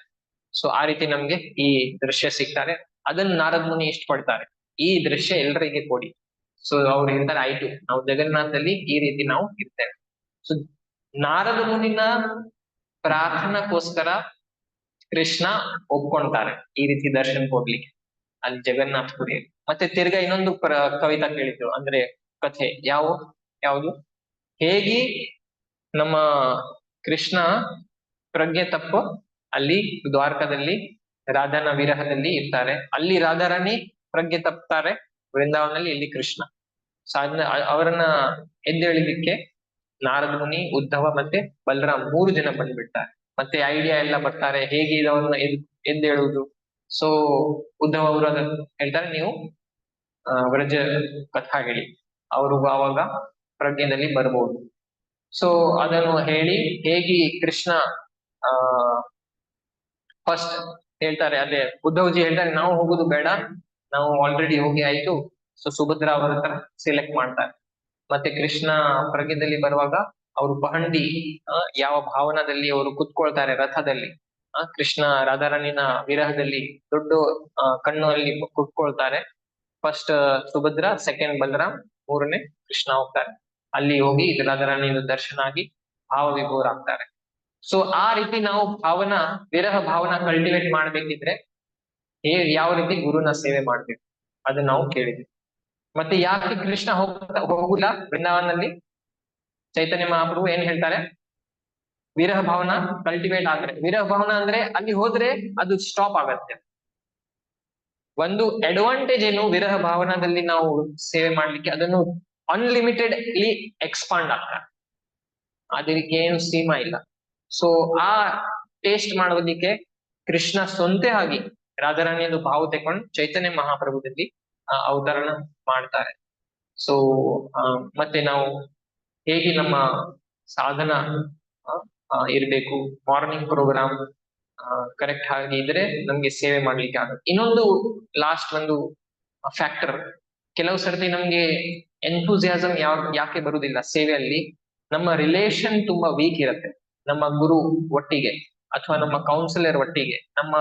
ಸೊ ಆ ರೀತಿ ನಮ್ಗೆ ಈ ದೃಶ್ಯ ಸಿಗ್ತಾರೆ. ಅದನ್ನ ನಾರದ್ ಮುನಿ ಇಷ್ಟಪಡ್ತಾರೆ, ಈ ದೃಶ್ಯ ಎಲ್ಲರಿಗೆ ಕೊಡಿ. ಸೊ ಅವ್ರು ಹೇಳ್ತಾರೆ, ಆಯ್ತು ನಾವು ಜಗನ್ನಾಥದಲ್ಲಿ ಈ ರೀತಿ ನಾವು ಇರ್ತೇವೆ. ಸೊ ನಾರದ ಮುನಿನ ಪ್ರಾರ್ಥನಾಗೋಸ್ಕರ ಕೃಷ್ಣ ಒಪ್ಕೊಂತಾರೆ ಈ ರೀತಿ ದರ್ಶನ ಕೊಡ್ಲಿಕ್ಕೆ ಅಲ್ಲಿ ಜಗನ್ನಾಥಪುರಿ. ಮತ್ತೆ ತಿರ್ಗಾ ಇನ್ನೊಂದು ಕವಿತಾ ಕೇಳಿದ್ರು, ಅಂದ್ರೆ ಕಥೆ ಯಾವುದು? ಹೇಗೆ ನಮ್ಮ ಕೃಷ್ಣ ಪ್ರಜ್ಞೆ ತಪ್ಪು ಅಲ್ಲಿ ದ್ವಾರಕದಲ್ಲಿ ರಾಧನ ವಿರಹದಲ್ಲಿ ಇರ್ತಾರೆ, ಅಲ್ಲಿ ರಾಧಾರಾಣಿ ಪ್ರಜ್ಞೆ ತಪ್ತಾರೆ ವೃಂದಾವನಲ್ಲಿ, ಇಲ್ಲಿ ಕೃಷ್ಣ. ಸೊ ಅದನ್ನ ಅವರನ್ನ ಎದ್ದೇಳಿಲಿಕ್ಕೆ ನಾರದ ಮುನಿ, ಉದ್ಧವ ಮತ್ತೆ ಬಲರಾಮ್ 3 ಜನ ಬಂದ್ಬಿಡ್ತಾರೆ. ಮತ್ತೆ ಐಡಿಯಾ ಎಲ್ಲ ಬರ್ತಾರೆ ಹೇಗೆ ಇದವನ್ನ ಎದ್ದೇಳುವುದು. ಸೊ ಉದ್ಧವ ಅವರು ಅದನ್ನು ಹೇಳ್ತಾರೆ, ನೀವು ವ್ರಜ ಕಥಾ ಹೇಳಿ, ಅವರು ಆವಾಗ ಪ್ರಜ್ಞೆದಲ್ಲಿ ಬರ್ಬೋದು. ಸೊ ಅದನ್ನು ಹೇಳಿ ಹೇಗೆ ಕೃಷ್ಣ ಫಸ್ಟ್ ಹೇಳ್ತಾರೆ, ಅದೇ ಉದ್ಧವ್ಜಿ ಹೇಳ್ತಾರೆ, ನಾವು ಹೋಗುದು ಬೇಡ, ನಾವು ಆಲ್ರೆಡಿ ಹೋಗಿ ಆಯ್ತು. ಸೊ ಸುಭದ್ರಾ ಅವರ ಹತ್ರ ಸೆಲೆಕ್ಟ್ ಮಾಡ್ತಾರೆ. ಮತ್ತೆ ಕೃಷ್ಣ ಪ್ರಜ್ಞೆದಲ್ಲಿ ಬರುವಾಗ ಅವರು ಪಹಂಡಿ ಯಾವ ಭಾವನದಲ್ಲಿ ಅವರು ಕುತ್ಕೊಳ್ತಾರೆ ರಥದಲ್ಲಿ, ಕೃಷ್ಣ ರಾಧಾರಾಣಿನ ವಿರಹದಲ್ಲಿ ದೊಡ್ಡ ಕಣ್ಣು ಅಲ್ಲಿ ಕುತ್ಕೊಳ್ತಾರೆ. ಫಸ್ಟ್ ಸುಭದ್ರಾ, ಸೆಕೆಂಡ್ ಬಲರಾಮ್, 3ನೇ ಕೃಷ್ಣ ಹೋಗ್ತಾರೆ. ಅಲ್ಲಿ ಹೋಗಿ ರಾಧಾರಾಣಿ ದರ್ಶನ ಆಗಿ ಭಾವ ವಿಭೋರಾಗ್ತಾರೆ. ಸೊ ಆ ರೀತಿ ನಾವು ವಿರಹ ಭಾವನ ಕಲ್ಟಿವೇಟ್ ಮಾಡ್ಬೇಕಿದ್ರೆ ಯಾವ ರೀತಿ ಗುರುನ ಸೇವೆ ಮಾಡ್ಬೇಕು ಅದನ್ನ ನಾವು ಕೇಳಿದ್ವಿ. ಮತ್ತೆ ಯಾಕೆ ಕೃಷ್ಣ ಹೋಗುಲ್ಲ ಬೃಂದಾವನಲ್ಲಿ? ಚೈತನ್ಯ ಮಹಾಪ್ರಭು ಏನ್ ಹೇಳ್ತಾರೆ? ವಿರಹ ಭಾವನ ಕಲ್ಟಿವೇಟ್ ಆದ್ರೆ, ವಿರಹ ಭಾವನ ಅಂದ್ರೆ ಅಲ್ಲಿ ಹೋದ್ರೆ ಅದು ಸ್ಟಾಪ್ ಆಗತ್ತೆ. ಒಂದು ಅಡ್ವಾಂಟೇಜ್ ಏನು ವಿರಹ ಭಾವನದಲ್ಲಿ ನಾವು ಸೇವೆ ಮಾಡ್ಲಿಕ್ಕೆ, ಅದನ್ನು ಅನ್ಲಿಮಿಟೆಡ್ಲಿ ಎಕ್ಸ್ಪಾಂಡ್ ಆಗ್ತಾರೆ, ಅದಕ್ಕೆ ಏನು ಸೀಮಾ ಇಲ್ಲ. ಸೊ ಆ ಟೇಸ್ಟ್ ಮಾಡೋದಕ್ಕೆ ಕೃಷ್ಣ ಸ್ವಂತ ಆಗಿ ರಾಧಾರಾಣಿಯನ್ನು ಭಾವ ತಕೊಂಡು ಚೈತನ್ಯ ಮಹಾಪ್ರಭುದಲ್ಲಿ ಅವತರಣ ಮಾಡ್ತಾರೆ. ಸೊ ಮತ್ತೆ ನಾವು ಹೇಗೆ ನಮ್ಮ ಸಾಧನ ಇರ್ಬೇಕು, ಮಾರ್ನಿಂಗ್ ಪ್ರೋಗ್ರಾಮ್ ಕರೆಕ್ಟ್ ಆಗಿ ಇದ್ರೆ ನಮ್ಗೆ ಸೇವೆ ಮಾಡ್ಲಿಕ್ಕೆ ಆಗುತ್ತೆ. ಇನ್ನೊಂದು ಲಾಸ್ಟ್ ಒಂದು ಫ್ಯಾಕ್ಟರ್, ಕೆಲವು ಸರ್ತಿ ನಮ್ಗೆ ಎಂಥೂಸಿಯಾಸಮ್ ಯಾಕೆ ಬರುದಿಲ್ಲ ಸೇವೆಯಲ್ಲಿ? ನಮ್ಮ ರಿಲೇಶನ್ ತುಂಬಾ ವೀಕ್ ಇರುತ್ತೆ ನಮ್ಮ ಗುರು ಒಟ್ಟಿಗೆ ಅಥವಾ ನಮ್ಮ ಕೌನ್ಸಿಲರ್ ಒಟ್ಟಿಗೆ. ನಮ್ಮ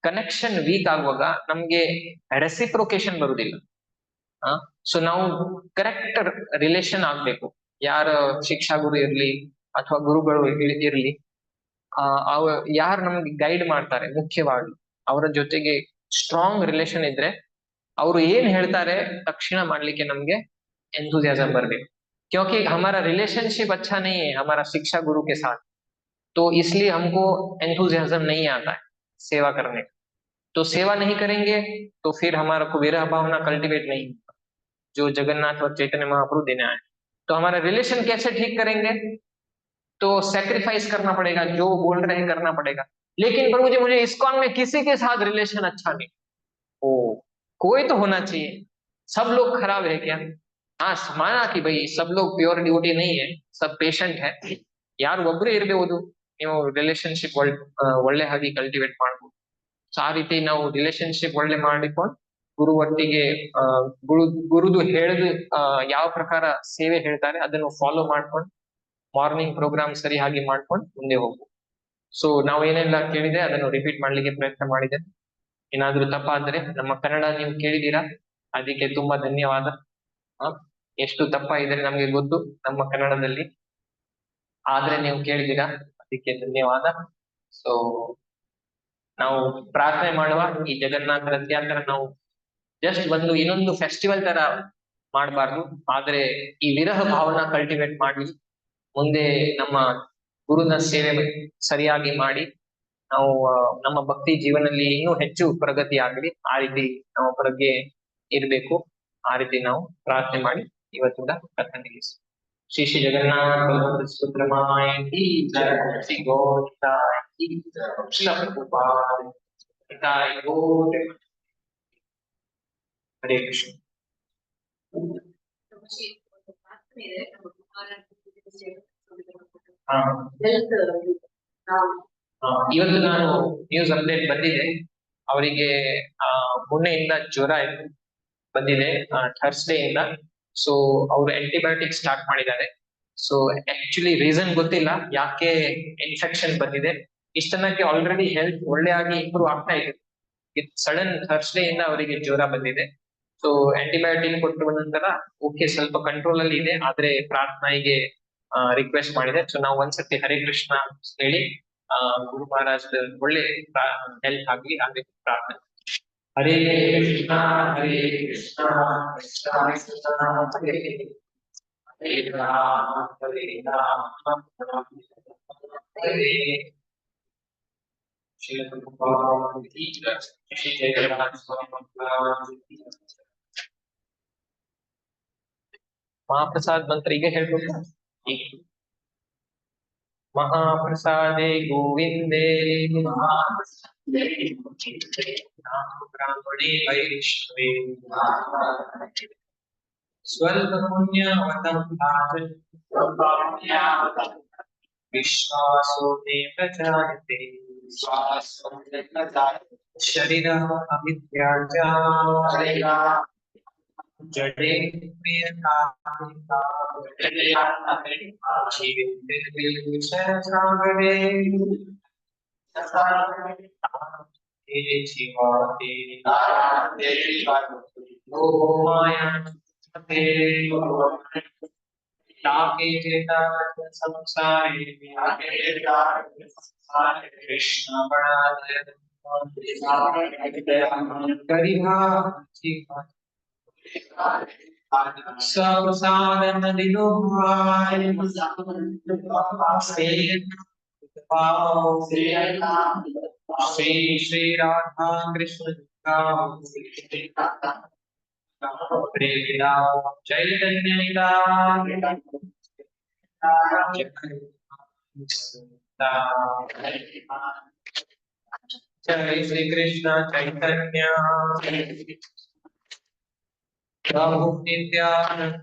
ಕನೆಕ್ಷನ್ ವೀಕ್ ಆಗುವಾಗ ನಮ್ಗೆ ರೆಸಿಪ್ರೊಕೇಶನ್ ಬರುದಿಲ್ಲ. ಸೊ ನಾವು ಕರೆಕ್ಟ್ ರಿಲೇಶನ್ ಆಗ್ಬೇಕು. ಯಾರ ಶಿಕ್ಷಾ ಗುರು ಇರ್ಲಿ ಅಥವಾ ಗುರುಗಳು ಇರ್ಲಿ, ಅವ ಯಾರು ನಮ್ಗೆ ಗೈಡ್ ಮಾಡ್ತಾರೆ ಮುಖ್ಯವಾಗಿ ಅವರ ಜೊತೆಗೆ ಸ್ಟ್ರಾಂಗ್ ರಿಲೇಶನ್ ಇದ್ರೆ ಅವರು ಏನ್ ಹೇಳ್ತಾರೆ ತಕ್ಷಣ ಮಾಡ್ಲಿಕ್ಕೆ ನಮ್ಗೆ ಎಂಥೂಸಿಯಾಸಮ್ ಬರ್ಬೇಕು. क्योंकि हमारा रिलेशनशिप अच्छा नहीं है हमारा शिक्षा गुरु के साथ, तो इसलिए हमको एंथुजियाज्म नहीं आता है सेवा करने का। तो सेवा नहीं करेंगे तो फिर हमारा को विरह भावना कल्टीवेट नहीं होगा जो जगन्नाथ और चैतन्य महाप्रभु देने आए। तो हमारा रिलेशन कैसे ठीक करेंगे? तो सेक्रीफाइस करना पड़ेगा, जो बोल रहे हैं करना पड़ेगा। लेकिन प्रभु जी मुझे इस्कॉन में किसी के साथ रिलेशन अच्छा नहीं। ओ, कोई तो होना चाहिए, सब लोग खराब है क्या? हाँ, माना कि भाई सब लोग प्योर ड्यूटी नहीं है, सब ಪೇಷಂಟ್ है, ಯಾರು ಒಬ್ರು ಇರಬಹುದು ನೀವು ರಿಲೇಶನ್ಶಿಪ್ ಒಳ್ಳೆ ಹಾಗೆ ಕಲ್ಟಿವೇಟ್ ಮಾಡ್ಬೋದು. ಸೊ ಆ ರೀತಿ ನಾವು ರಿಲೇಶನ್ಶಿಪ್ ಒಳ್ಳೆ ಮಾಡಿಕೊಂಡು ಗುರು ಒಟ್ಟಿಗೆ ಗುರುದು ಹೇಳಿದು ಯಾವ ಪ್ರಕಾರ ಸೇವೆ ಹೇಳ್ತಾರೆ ಅದನ್ನು ಫಾಲೋ ಮಾಡ್ಕೊಂಡು ಮಾರ್ನಿಂಗ್ ಪ್ರೋಗ್ರಾಮ್ ಸರಿ ಹಾಗೆ ಮಾಡ್ಕೊಂಡು ಮುಂದೆ ಹೋಗ್ಬೋದು. ಸೊ ನಾವು ಏನೆಲ್ಲ ಕೇಳಿದೆ ಅದನ್ನು ರಿಪೀಟ್ ಮಾಡ್ಲಿಕ್ಕೆ ಪ್ರಯತ್ನ ಮಾಡಿದೆ. ಏನಾದ್ರೂ ತಪ್ಪಾದ್ರೆ ನಮ್ಮ ಕನ್ನಡ ನೀವು ಕೇಳಿದೀರಾ, ಅದಕ್ಕೆ ತುಂಬಾ ಧನ್ಯವಾದ. ಎಷ್ಟು ತಪ್ಪ ಇದ್ರೆ ನಮ್ಗೆ ಗೊತ್ತು ನಮ್ಮ ಕನ್ನಡದಲ್ಲಿ, ಆದ್ರೆ ನೀವು ಕೇಳಿದೀರಾ ಅದಕ್ಕೆ ಧನ್ಯವಾದ. ಸೊ ನಾವು ಪ್ರಾರ್ಥನೆ ಮಾಡುವ, ಈ ಜಗನ್ನಾಥ ರಥಯಾತ್ರೆ ನಾವು ಜಸ್ಟ್ ಒಂದು ಇನ್ನೊಂದು ಫೆಸ್ಟಿವಲ್ ತರ ಮಾಡಬಾರ್ದು, ಆದ್ರೆ ಈ ವಿರಹ ಭಾವನ ಕಲ್ಟಿವೇಟ್ ಮಾಡಿ ಮುಂದೆ ನಮ್ಮ ಗುರುನ ಸೇವೆ ಸರಿಯಾಗಿ ಮಾಡಿ ನಾವು ನಮ್ಮ ಭಕ್ತಿ ಜೀವನದಲ್ಲಿ ಇನ್ನೂ ಹೆಚ್ಚು ಪ್ರಗತಿ ಆಗಲಿ, ಆ ರೀತಿ ನಾವು ಹೊರಗೆ ಇರ್ಬೇಕು. ಆ ರೀತಿ ನಾವು ಪ್ರಾರ್ಥನೆ ಮಾಡಿ ಇವತ್ತಿಂದ ಕಥೆ ನಿಲ್ಲಿಸಿ. ಶ್ರೀ ಶ್ರೀ ಜಗನ್ನಾಥ ಬಲವಂತ ಸುಬ್ರಹ್ಮಣ್ಯ ಕಿ ಜಯ, ಶ್ರೀ ಗೋವಿಂದಾಯ ಕಿ ಜಯ, ಶ್ರೀಲ ಪ್ರಭುಪಾದ ಹಿತಾಯ ಗೋವಿಂದ. ಹರೇ ಕೃಷ್ಣ. ಇವತ್ತು ನಾನು ನ್ಯೂಸ್ ಅಪ್ಡೇಟ್ ಬಂದಿದೆ, ಅವರಿಗೆ ಮೊನ್ನೆಯಿಂದ ಜ್ವರ ಬಂದಿದೆ ಥರ್ಸ್ಡೇ ಇಂದ. ಸೊ ಅವರು ಆಂಟಿಬಯೋಟಿಕ್ ಸ್ಟಾರ್ಟ್ ಮಾಡಿದ್ದಾರೆ. ಸೊ ಆಕ್ಚುಲಿ ರೀಸನ್ ಗೊತ್ತಿಲ್ಲ ಯಾಕೆ ಇನ್ಫೆಕ್ಷನ್ ಬಂದಿದೆ. ಇಷ್ಟನಕ್ಕೆ ಆಲ್ರೆಡಿ ಹೆಲ್ತ್ ಒಳ್ಳೆ ಆಗಿ ಇಂಪ್ರೂವ್ ಆಗ್ತಾ ಇದೆ, ಸಡನ್ ಥರ್ಸ್ಡೇ ಇಂದ ಅವರಿಗೆ ಜ್ವರ ಬಂದಿದೆ. ಸೊ ಆಂಟಿಬಯೋಟಿಕ್ ಕೊಟ್ಟು ನಂತರ ಓಕೆ ಸ್ವಲ್ಪ ಕಂಟ್ರೋಲ್ ಅಲ್ಲಿ ಇದೆ, ಆದ್ರೆ ಪ್ರಾರ್ಥನೆಗೆ ರಿಕ್ವೆಸ್ಟ್ ಮಾಡಿದೆ. ಸೊ ನಾವು ಒಂದ್ಸತಿ ಹರೇ ಕೃಷ್ಣ ಹೇಳಿ ಗುರು ಮಹಾರಾಜ್ ಒಳ್ಳೆ ಹೆಲ್ತ್ ಆಗ್ಲಿ ಹಾಗೆ ಪ್ರಾರ್ಥನೆ. ಹರೇ ಕೃಷ್ಣ ಹರೇ ಕೃಷ್ಣ ಕೃಷ್ಣ ಕೃಷ್ಣ ಹರೇ ಹರೇ ರಾಮ ಹರೇ ರಾಮ ಹರೇ ಶ್ರೀ ಪ್ರಭುಪಾದ ಕಿ ಜಯ, ಶ್ರೀ ಜಗನ್ನಾಥ ಸ್ವಾಮಿ ಕಿ ಜಯ. ಮಹಾಪ್ರಸಾದ್ ಮಂತ್ರ ಈಗ ಹೇಳ್ಬೇಕು. ಮಹಾಪ್ರಸಾದೇ ಗೋವಿಂದೇ ಬ್ರಾಹ್ಮಣೇ ವೈಷ್ಣವೇ ಸ್ವಲ್ಪ ಪುಣ್ಯವತಂ ವಿಶ್ವಾಸೋ ಮೇ ಪ್ರಜಾಯತೆ ಶರೀರ ಅವಿದ್ಯಾಚ ಜಡೇ ಸಾಗರೇ ಕೃಷ್ಣ साधन दिनो श्री श्री राधा कृष्ण चैतन्य जय श्री कृष्ण चैतन्य प्रभु नित्यानंद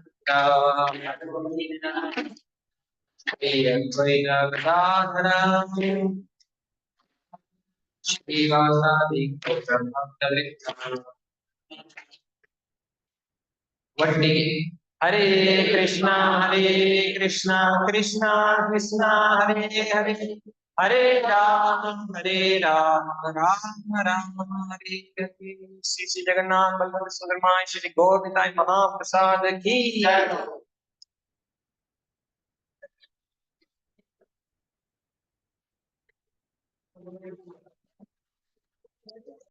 श्रीवासादि वड्डी हरे कृष्णा कृष्णा कृष्णा हरे हरे हरे राम राम राम हरे हरे। श्री श्री जगन्नाथ बलवंत सुब्रह्मण्य श्री गोविंदाय महाप्रसाद की जय।